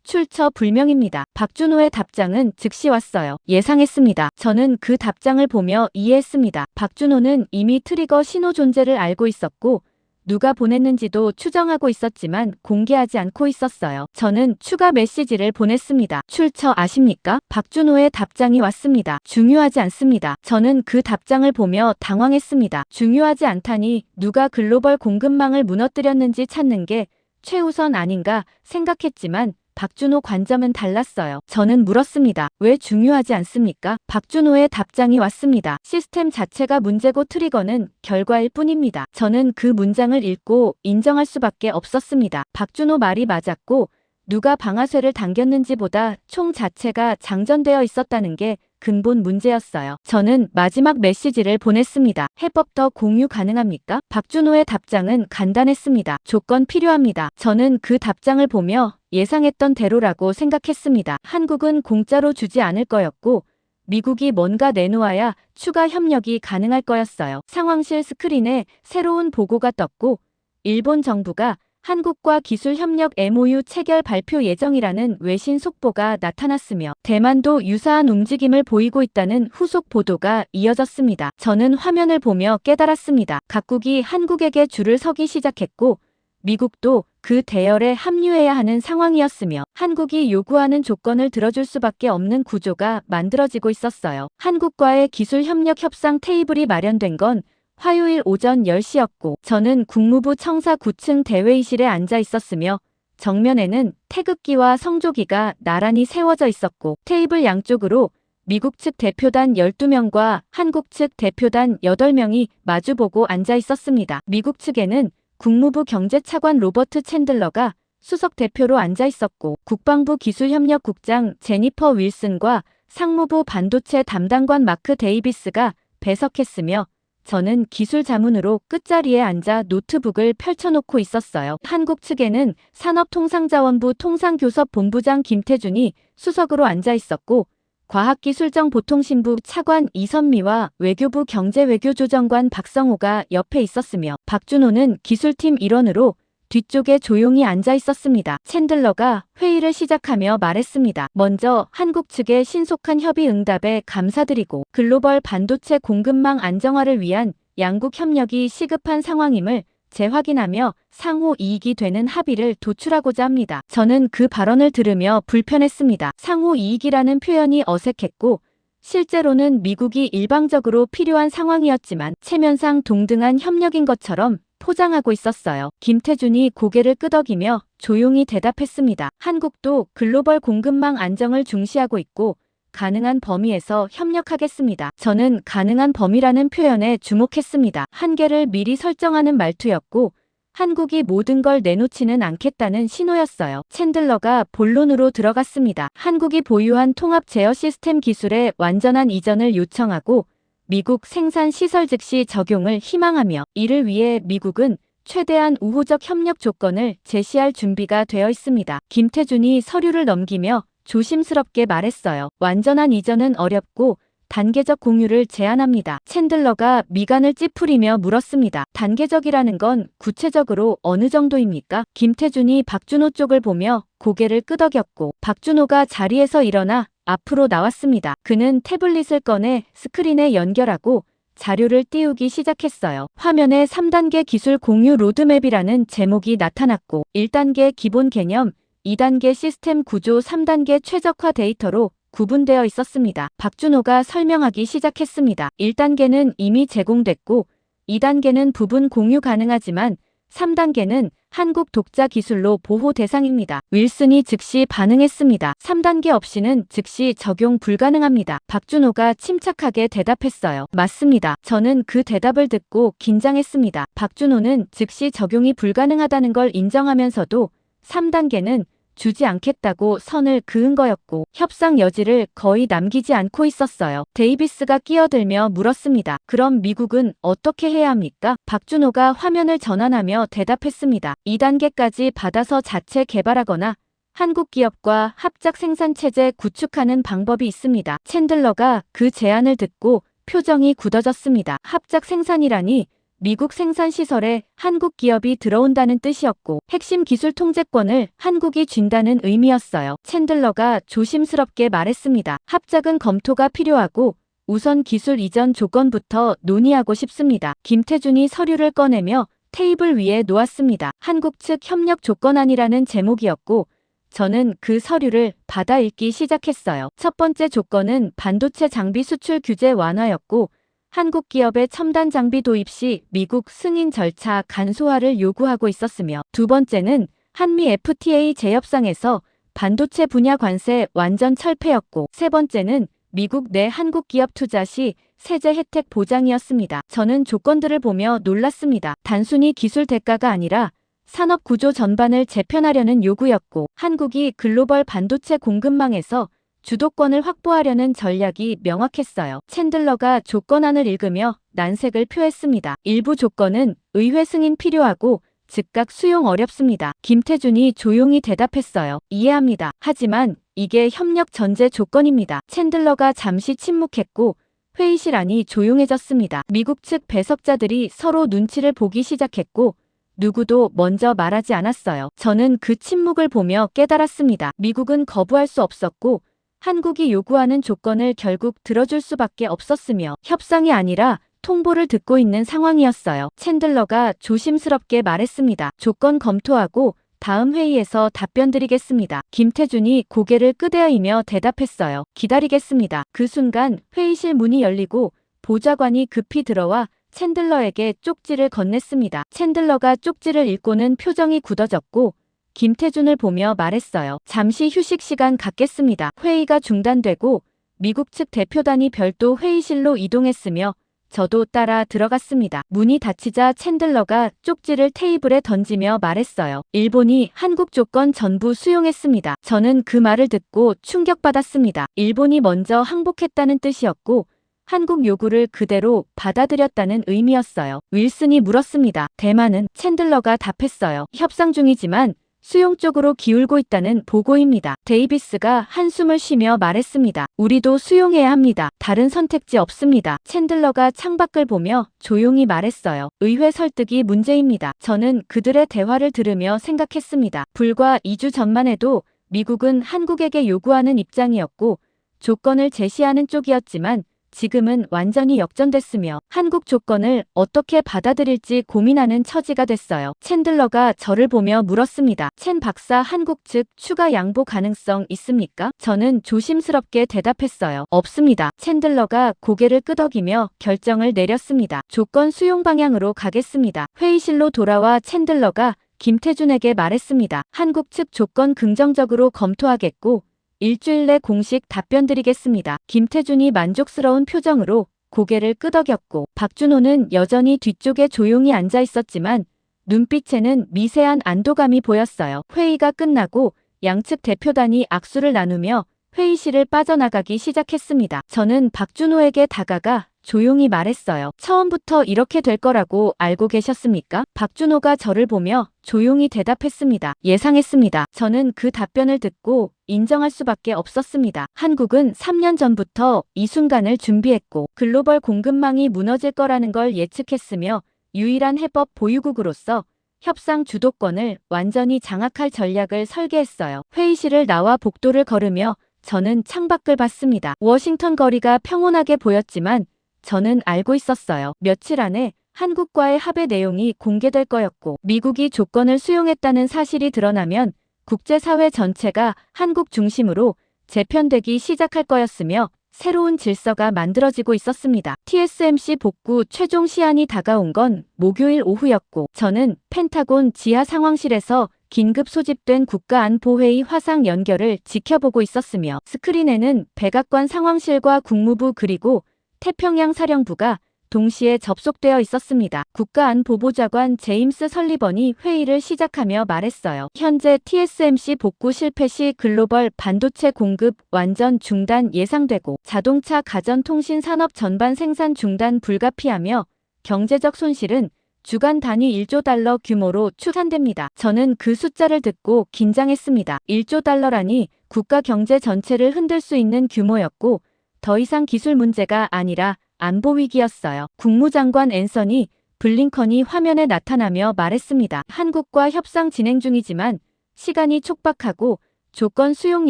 출처 불명입니다. 박준호의 답장은 즉시 왔어요. 예상했습니다. 저는 그 답장을 보며 이해했습니다. 박준호는 이미 트리거 신호 존재를 알고 있었고 누가 보냈는지도 추정하고 있었지만 공개하지 않고 있었어요. 저는 추가 메시지를 보냈습니다. 출처 아십니까? 박준호의 답장이 왔습니다. 중요하지 않습니다. 저는 그 답장을 보며 당황했습니다. 중요하지 않다니 누가 글로벌 공급망을 무너뜨렸는지 찾는 게 최우선 아닌가 생각했지만 박준호 관점은 달랐어요. 저는 물었습니다. 왜 중요하지 않습니까? 박준호의 답장이 왔습니다. 시스템 자체가 문제고 트리거는 결과일 뿐입니다. 저는 그 문장을 읽고 인정할 수밖에 없었습니다. 박준호 말이 맞았고 누가 방아쇠를 당겼는지보다 총 자체가 장전되어 있었다는 게 근본 문제였어요. 저는 마지막 메시지를 보냈습니다. 해법 더 공유 가능합니까? 박준호의 답장은 간단했습니다. 조건 필요합니다. 저는 그 답장을 보며 예상했던 대로라고 생각했습니다. 한국은 공짜로 주지 않을 거였고 미국이 뭔가 내놓아야 추가 협력이 가능할 거였어요. 상황실 스크린에 새로운 보고가 떴고 일본 정부가 한국과 기술협력 MOU 체결 발표 예정이라는 외신 속보가 나타났으며 대만도 유사한 움직임을 보이고 있다는 후속 보도가 이어졌습니다. 저는 화면을 보며 깨달았습니다. 각국이 한국에게 줄을 서기 시작했고 미국도 그 대열에 합류해야 하는 상황이었으며 한국이 요구하는 조건을 들어줄 수밖에 없는 구조가 만들어지고 있었어요. 한국과의 기술협력 협상 테이블이 마련된 건 화요일 오전 10시였고 저는 국무부 청사 9층 대회의실에 앉아 있었으며 정면에는 태극기와 성조기가 나란히 세워져 있었고 테이블 양쪽으로 미국 측 대표단 12명과 한국 측 대표단 8명이 마주보고 앉아 있었습니다. 미국 측에는 국무부 경제차관 로버트 챈들러가 수석 대표로 앉아 있었고 국방부 기술협력국장 제니퍼 윌슨과 상무부 반도체 담당관 마크 데이비스가 배석했으며 저는 기술 자문으로 끝자리에 앉아 노트북을 펼쳐놓고 있었어요. 한국 측에는 산업통상자원부 통상교섭본부장 김태준이 수석으로 앉아 있었고 과학기술정보통신부 차관 이선미와 외교부 경제외교조정관 박성호가 옆에 있었으며 박준호는 기술팀 일원으로 뒤쪽에 조용히 앉아 있었습니다. 챈들러가 회의를 시작하며 말했습니다. 먼저 한국 측의 신속한 협의 응답에 감사드리고 글로벌 반도체 공급망 안정화를 위한 양국 협력이 시급한 상황임을 재확인하며 상호 이익이 되는 합의를 도출하고자 합니다. 저는 그 발언을 들으며 불편했습니다. 상호 이익이라는 표현이 어색했고 실제로는 미국이 일방적으로 필요한 상황이었지만 체면상 동등한 협력인 것처럼 포장하고 있었어요. 김태준이 고개를 끄덕이며 조용히 대답했습니다. 한국도 글로벌 공급망 안정을 중시하고 있고 가능한 범위에서 협력하겠습니다. 저는 가능한 범위라는 표현에 주목했습니다. 한계를 미리 설정하는 말투였고 한국이 모든 걸 내놓지는 않겠다는 신호였어요. 챈들러가 본론으로 들어갔습니다. 한국이 보유한 통합 제어 시스템 기술의 완전한 이전을 요청하고 미국 생산 시설 즉시 적용을 희망하며 이를 위해 미국은 최대한 우호적 협력 조건을 제시할 준비가 되어 있습니다. 김태준이 서류를 넘기며 조심스럽게 말했어요. 완전한 이전은 어렵고 단계적 공유를 제안합니다. 챈들러가 미간을 찌푸리며 물었습니다. 단계적이라는 건 구체적으로 어느 정도입니까? 김태준이 박준호 쪽을 보며 고개를 끄덕였고 박준호가 자리에서 일어나 앞으로 나왔습니다. 그는 태블릿을 꺼내 스크린에 연결하고 자료를 띄우기 시작했어요. 화면에 3단계 기술 공유 로드맵이라는 제목이 나타났고 1단계 기본 개념, 2단계 시스템 구조, 3단계 최적화 데이터로 구분되어 있었습니다. 박준호가 설명하기 시작했습니다. 1단계는 이미 제공됐고 2단계는 부분 공유 가능하지만 3단계는 한국 독자 기술로 보호 대상입니다. 윌슨이 즉시 반응했습니다. 3단계 없이는 즉시 적용 불가능합니다. 박준호가 침착하게 대답했어요. 맞습니다. 저는 그 대답을 듣고 긴장했습니다. 박준호는 즉시 적용이 불가능하다는 걸 인정하면서도 3단계는 주지 않겠다고 선을 그은 거였고 협상 여지를 거의 남기지 않고 있었어요. 데이비스가 끼어들며 물었습니다. 그럼 미국은 어떻게 해야 합니까? 박준호가 화면을 전환하며 대답했습니다. 2단계까지 받아서 자체 개발하거나 한국 기업과 합작 생산체제 구축하는 방법이 있습니다. 챈들러가 그 제안을 듣고 표정이 굳어졌습니다. 합작 생산이라니 미국 생산시설에 한국 기업이 들어온다는 뜻이었고 핵심 기술 통제권을 한국이 쥔다는 의미였어요. 챈들러가 조심스럽게 말했습니다. 합작은 검토가 필요하고 우선 기술 이전 조건부터 논의하고 싶습니다. 김태준이 서류를 꺼내며 테이블 위에 놓았습니다. 한국 측 협력 조건안이라는 제목이었고 저는 그 서류를 받아 읽기 시작했어요. 첫 번째 조건은 반도체 장비 수출 규제 완화였고 한국 기업의 첨단 장비 도입 시 미국 승인 절차 간소화를 요구하고 있었으며 두 번째는 한미 FTA 재협상에서 반도체 분야 관세 완전 철폐였고 세 번째는 미국 내 한국 기업 투자 시 세제 혜택 보장이었습니다. 저는 조건들을 보며 놀랐습니다. 단순히 기술 대가가 아니라 산업 구조 전반을 재편하려는 요구였고 한국이 글로벌 반도체 공급망에서 주도권을 확보하려는 전략이 명확했어요. 챈들러가 조건안을 읽으며 난색을 표했습니다. 일부 조건은 의회 승인 필요하고 즉각 수용 어렵습니다. 김태준이 조용히 대답했어요. 이해합니다. 하지만 이게 협력 전제 조건입니다. 챈들러가 잠시 침묵했고 회의실 안이 조용해졌습니다. 미국 측 배석자들이 서로 눈치를 보기 시작했고 누구도 먼저 말하지 않았어요. 저는 그 침묵을 보며 깨달았습니다. 미국은 거부할 수 없었고 한국이 요구하는 조건을 결국 들어줄 수밖에 없었으며 협상이 아니라 통보를 듣고 있는 상황이었어요. 챈들러가 조심스럽게 말했습니다. 조건 검토하고 다음 회의에서 답변 드리겠습니다. 김태준이 고개를 끄덕이며 대답했어요. 기다리겠습니다. 그 순간 회의실 문이 열리고 보좌관이 급히 들어와 챈들러에게 쪽지를 건넸습니다. 챈들러가 쪽지를 읽고는 표정이 굳어졌고 김태준을 보며 말했어요. 잠시 휴식 시간 갖겠습니다. 회의가 중단되고 미국 측 대표단이 별도 회의실로 이동했으며 저도 따라 들어갔습니다. 문이 닫히자 챈들러가 쪽지를 테이블에 던지며 말했어요. 일본이 한국 조건 전부 수용했습니다. 저는 그 말을 듣고 충격받았습니다. 일본이 먼저 항복했다는 뜻이었고 한국 요구를 그대로 받아들였다는 의미였어요. 윌슨이 물었습니다. 대만은? 챈들러가 답했어요. 협상 중이지만 수용 쪽으로 기울고 있다는 보고입니다. 데이비스가 한숨을 쉬며 말했습니다. 우리도 수용해야 합니다. 다른 선택지 없습니다. 챈들러가 창밖을 보며 조용히 말했어요. 의회 설득이 문제입니다. 저는 그들의 대화를 들으며 생각했습니다. 불과 2주 전만 해도 미국은 한국에게 요구하는 입장이었고 조건을 제시하는 쪽이었지만 지금은 완전히 역전됐으며 한국 조건을 어떻게 받아들일지 고민하는 처지가 됐어요. 챈들러가 저를 보며 물었습니다. 챈 박사, 한국 측 추가 양보 가능성 있습니까? 저는 조심스럽게 대답했어요. 없습니다. 챈들러가 고개를 끄덕이며 결정을 내렸습니다. 조건 수용 방향으로 가겠습니다. 회의실로 돌아와 챈들러가 김태준에게 말했습니다. 한국 측 조건 긍정적으로 검토하겠고 일주일 내 공식 답변 드리겠습니다. 김태준이 만족스러운 표정으로 고개를 끄덕였고 박준호는 여전히 뒤쪽에 조용히 앉아 있었지만 눈빛에는 미세한 안도감이 보였어요. 회의가 끝나고 양측 대표단이 악수를 나누며 회의실을 빠져나가기 시작했습니다. 저는 박준호에게 다가가 조용히 말했어요. 처음부터 이렇게 될 거라고 알고 계셨습니까? 박준호가 저를 보며 조용히 대답했습니다. 예상했습니다. 저는 그 답변을 듣고 인정할 수밖에 없었습니다. 한국은 3년 전부터 이 순간을 준비했고 글로벌 공급망이 무너질 거라는 걸 예측했으며 유일한 해법 보유국으로서 협상 주도권을 완전히 장악할 전략을 설계했어요. 회의실을 나와 복도를 걸으며 저는 창밖을 봤습니다. 워싱턴 거리가 평온하게 보였지만 저는 알고 있었어요. 며칠 안에 한국과의 합의 내용이 공개될 거였고 미국이 조건을 수용했다는 사실이 드러나면 국제사회 전체가 한국 중심으로 재편되기 시작할 거였으며 새로운 질서가 만들어지고 있었습니다. TSMC 복구 최종 시한이 다가온 건 목요일 오후였고 저는 펜타곤 지하 상황실에서 긴급 소집된 국가안보회의 화상 연결을 지켜보고 있었으며 스크린에는 백악관 상황실과 국무부 그리고 태평양 사령부가 동시에 접속되어 있었습니다. 국가안보보좌관 제임스 설리번이 회의를 시작하며 말했어요. 현재 TSMC 복구 실패 시 글로벌 반도체 공급 완전 중단 예상되고 자동차 가전통신 산업 전반 생산 중단 불가피하며 경제적 손실은 주간 단위 1조 달러 규모로 추산됩니다. 저는 그 숫자를 듣고 긴장했습니다. 1조 달러라니 국가 경제 전체를 흔들 수 있는 규모였고 더 이상 기술 문제가 아니라 안보 위기였어요. 국무장관 앤서니 블링컨이 화면에 나타나며 말했습니다. 한국과 협상 진행 중이지만 시간이 촉박하고 조건 수용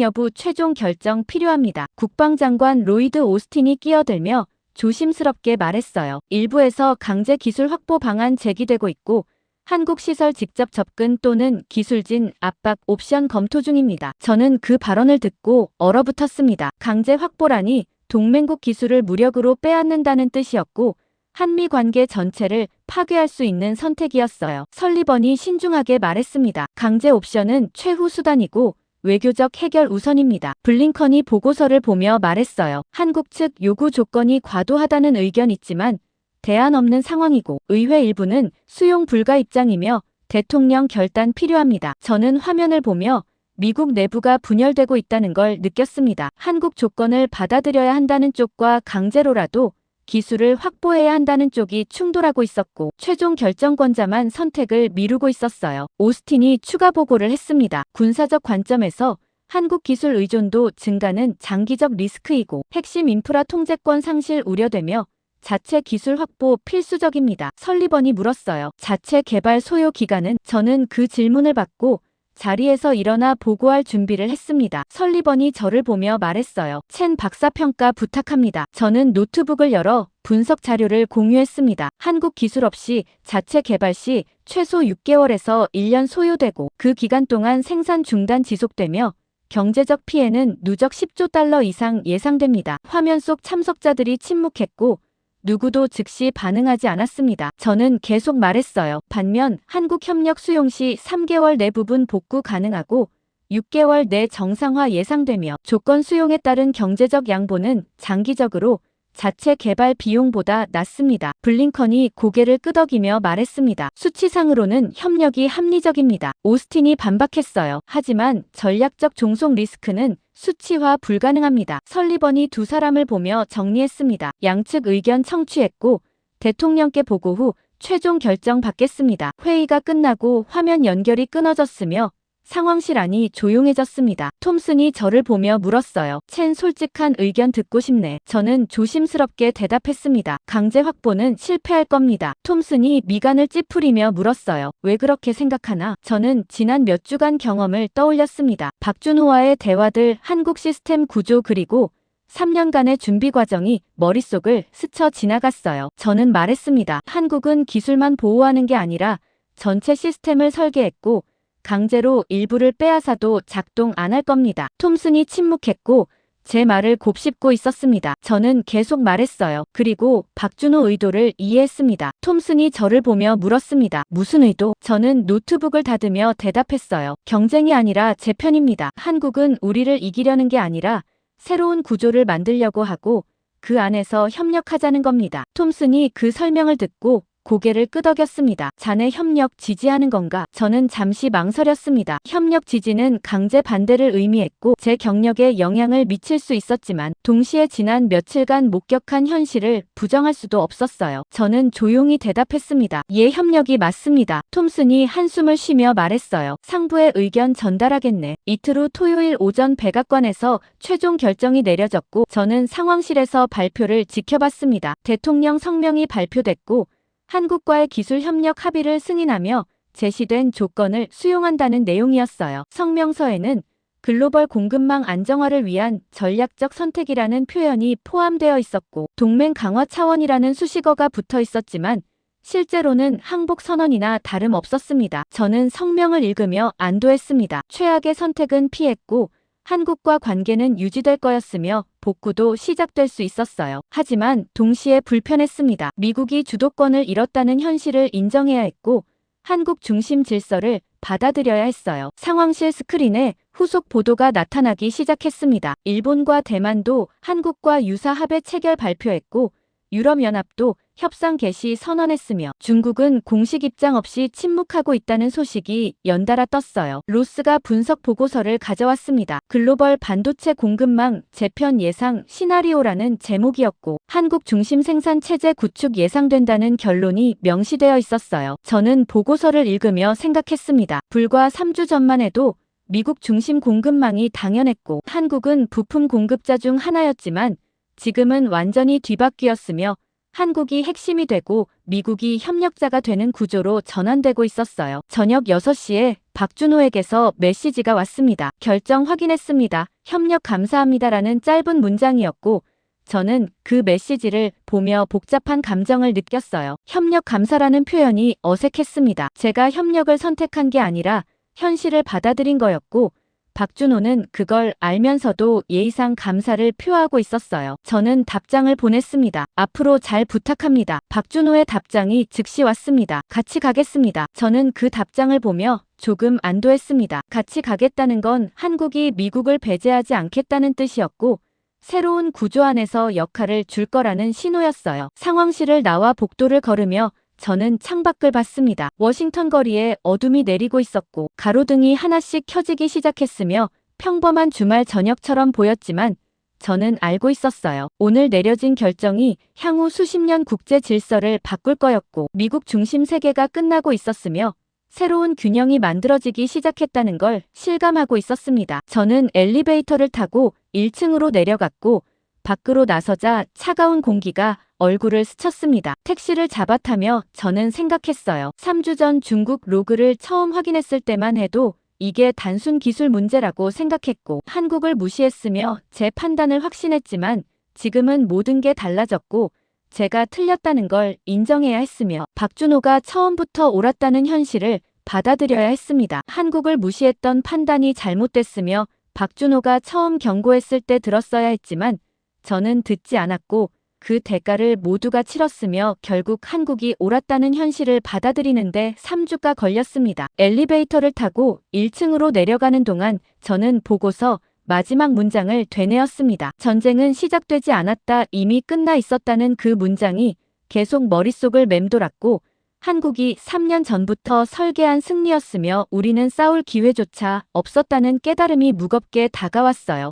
여부 최종 결정 필요합니다. 국방장관 로이드 오스틴이 끼어들며 조심스럽게 말했어요. 일부에서 강제 기술 확보 방안 제기되고 있고 한국 시설 직접 접근 또는 기술진 압박 옵션 검토 중입니다. 저는 그 발언을 듣고 얼어붙었습니다. 강제 확보라니 동맹국 기술을 무력으로 빼앗는다는 뜻이었고 한미 관계 전체를 파괴할 수 있는 선택이었어요. 설리번이 신중하게 말했습니다. 강제 옵션은 최후 수단이고 외교적 해결 우선입니다. 블링컨이 보고서를 보며 말했어요. 한국 측 요구 조건이 과도하다는 의견 있지만 대안 없는 상황이고 의회 일부는 수용 불가 입장이며 대통령 결단 필요합니다. 저는 화면을 보며 미국 내부가 분열되고 있다는 걸 느꼈습니다. 한국 조건을 받아들여야 한다는 쪽과 강제로라도 기술을 확보해야 한다는 쪽이 충돌하고 있었고 최종 결정권자만 선택을 미루고 있었어요. 오스틴이 추가 보고를 했습니다. 군사적 관점에서 한국 기술 의존도 증가는 장기적 리스크이고 핵심 인프라 통제권 상실 우려되며 자체 기술 확보 필수적입니다. 설리번이 물었어요. 자체 개발 소요 기간은? 저는 그 질문을 받고 자리에서 일어나 보고할 준비를 했습니다. 설리번이 저를 보며 말했어요. 첸 박사평가 부탁합니다. 저는 노트북을 열어 분석 자료를 공유했습니다. 한국 기술 없이 자체 개발 시 최소 6개월에서 1년 소요되고 그 기간 동안 생산 중단 지속되며 경제적 피해는 누적 10조 달러 이상 예상됩니다. 화면 속 참석자들이 침묵했고 누구도 즉시 반응하지 않았습니다. 저는 계속 말했어요. 반면 한국 협력 수용 시 3개월 내 부분 복구 가능하고 6개월 내 정상화 예상되며 조건 수용에 따른 경제적 양보는 장기적으로 자체 개발 비용보다 낮습니다. 블링컨이 고개를 끄덕이며 말했습니다. 수치상으로는 협력이 합리적입니다. 오스틴이 반박했어요. 하지만 전략적 종속 리스크는 수치화 불가능합니다. 설리번이 두 사람을 보며 정리했습니다. 양측 의견 청취했고 대통령께 보고 후 최종 결정 받겠습니다. 회의가 끝나고 화면 연결이 끊어졌으며 상황실 안이 조용해졌습니다. 톰슨이 저를 보며 물었어요. 첸 솔직한 의견 듣고 싶네. 저는 조심스럽게 대답했습니다. 강제 확보는 실패할 겁니다. 톰슨이 미간을 찌푸리며 물었어요. 왜 그렇게 생각하나? 저는 지난 몇 주간 경험을 떠올렸습니다. 박준호와의 대화들, 한국 시스템 구조 그리고 3년간의 준비 과정이 머릿속을 스쳐 지나갔어요. 저는 말했습니다. 한국은 기술만 보호하는 게 아니라 전체 시스템을 설계했고 강제로 일부를 빼앗아도 작동 안 할 겁니다. 톰슨이 침묵했고 제 말을 곱씹고 있었습니다. 저는 계속 말했어요. 그리고 박준호 의도를 이해했습니다. 톰슨이 저를 보며 물었습니다. 무슨 의도? 저는 노트북을 닫으며 대답했어요. 경쟁이 아니라 제 편입니다. 한국은 우리를 이기려는 게 아니라 새로운 구조를 만들려고 하고 그 안에서 협력하자는 겁니다. 톰슨이 그 설명을 듣고 고개를 끄덕였습니다. 자네 협력 지지하는 건가? 저는 잠시 망설였습니다. 협력 지지는 강제 반대를 의미했고 제 경력에 영향을 미칠 수 있었지만 동시에 지난 며칠간 목격한 현실을 부정할 수도 없었어요. 저는 조용히 대답했습니다. 예, 협력이 맞습니다. 톰슨이 한숨을 쉬며 말했어요. 상부의 의견 전달하겠네. 이틀 후 토요일 오전 백악관에서 최종 결정이 내려졌고 저는 상황실에서 발표를 지켜봤습니다. 대통령 성명이 발표됐고 한국과의 기술 협력 합의를 승인하며 제시된 조건을 수용한다는 내용이었어요. 성명서에는 글로벌 공급망 안정화를 위한 전략적 선택이라는 표현이 포함되어 있었고 동맹 강화 차원이라는 수식어가 붙어 있었지만 실제로는 항복 선언이나 다름없었습니다. 저는 성명을 읽으며 안도했습니다. 최악의 선택은 피했고 한국과 관계는 유지될 거였으며 복구도 시작될 수 있었어요. 하지만 동시에 불편했습니다. 미국이 주도권을 잃었다는 현실을 인정해야 했고 한국 중심 질서를 받아들여야 했어요. 상황실 스크린에 후속 보도가 나타나기 시작했습니다. 일본과 대만도 한국과 유사 합의 체결 발표했고 유럽연합도 협상 개시 선언했으며 중국은 공식 입장 없이 침묵하고 있다는 소식이 연달아 떴어요. 로스가 분석 보고서를 가져왔습니다. 글로벌 반도체 공급망 재편 예상 시나리오라는 제목이었고 한국 중심 생산 체제 구축 예상된다는 결론이 명시되어 있었어요. 저는 보고서를 읽으며 생각했습니다. 불과 3주 전만 해도 미국 중심 공급망이 당연했고 한국은 부품 공급자 중 하나였지만 지금은 완전히 뒤바뀌었으며 한국이 핵심이 되고 미국이 협력자가 되는 구조로 전환되고 있었어요. 저녁 6시에 박준호에게서 메시지가 왔습니다. 결정 확인했습니다. 협력 감사합니다라는 짧은 문장이었고 저는 그 메시지를 보며 복잡한 감정을 느꼈어요. 협력 감사라는 표현이 어색했습니다. 제가 협력을 선택한 게 아니라 현실을 받아들인 거였고 박준호는 그걸 알면서도 예의상 감사를 표하고 있었어요. 저는 답장을 보냈습니다. 앞으로 잘 부탁합니다. 박준호의 답장이 즉시 왔습니다. 같이 가겠습니다. 저는 그 답장을 보며 조금 안도했습니다. 같이 가겠다는 건 한국이 미국을 배제하지 않겠다는 뜻이었고 새로운 구조 안에서 역할을 줄 거라는 신호였어요. 상황실을 나와 복도를 걸으며 저는 창밖을 봤습니다. 워싱턴 거리에 어둠이 내리고 있었고 가로등이 하나씩 켜지기 시작했으며 평범한 주말 저녁처럼 보였지만 저는 알고 있었어요. 오늘 내려진 결정이 향후 수십 년 국제 질서를 바꿀 거였고 미국 중심 세계가 끝나고 있었으며 새로운 균형이 만들어지기 시작했다는 걸 실감하고 있었습니다. 저는 엘리베이터를 타고 1층으로 내려갔고 밖으로 나서자 차가운 공기가 얼굴을 스쳤습니다. 택시를 잡아타며 저는 생각했어요. 3주 전 중국 로그를 처음 확인했을 때만 해도 이게 단순 기술 문제라고 생각했고 한국을 무시했으며 제 판단을 확신했지만 지금은 모든 게 달라졌고 제가 틀렸다는 걸 인정해야 했으며 박준호가 처음부터 옳았다는 현실을 받아들여야 했습니다. 한국을 무시했던 판단이 잘못됐으며 박준호가 처음 경고했을 때 들었어야 했지만 저는 듣지 않았고 그 대가를 모두가 치렀으며 결국 한국이 옳았다는 현실을 받아들이는데 3주가 걸렸습니다. 엘리베이터를 타고 1층으로 내려가는 동안 저는 보고서 마지막 문장을 되뇌었습니다. 전쟁은 시작되지 않았다, 이미 끝나 있었다는 그 문장이 계속 머릿속을 맴돌았고 한국이 3년 전부터 설계한 승리였으며 우리는 싸울 기회조차 없었다는 깨달음이 무겁게 다가왔어요.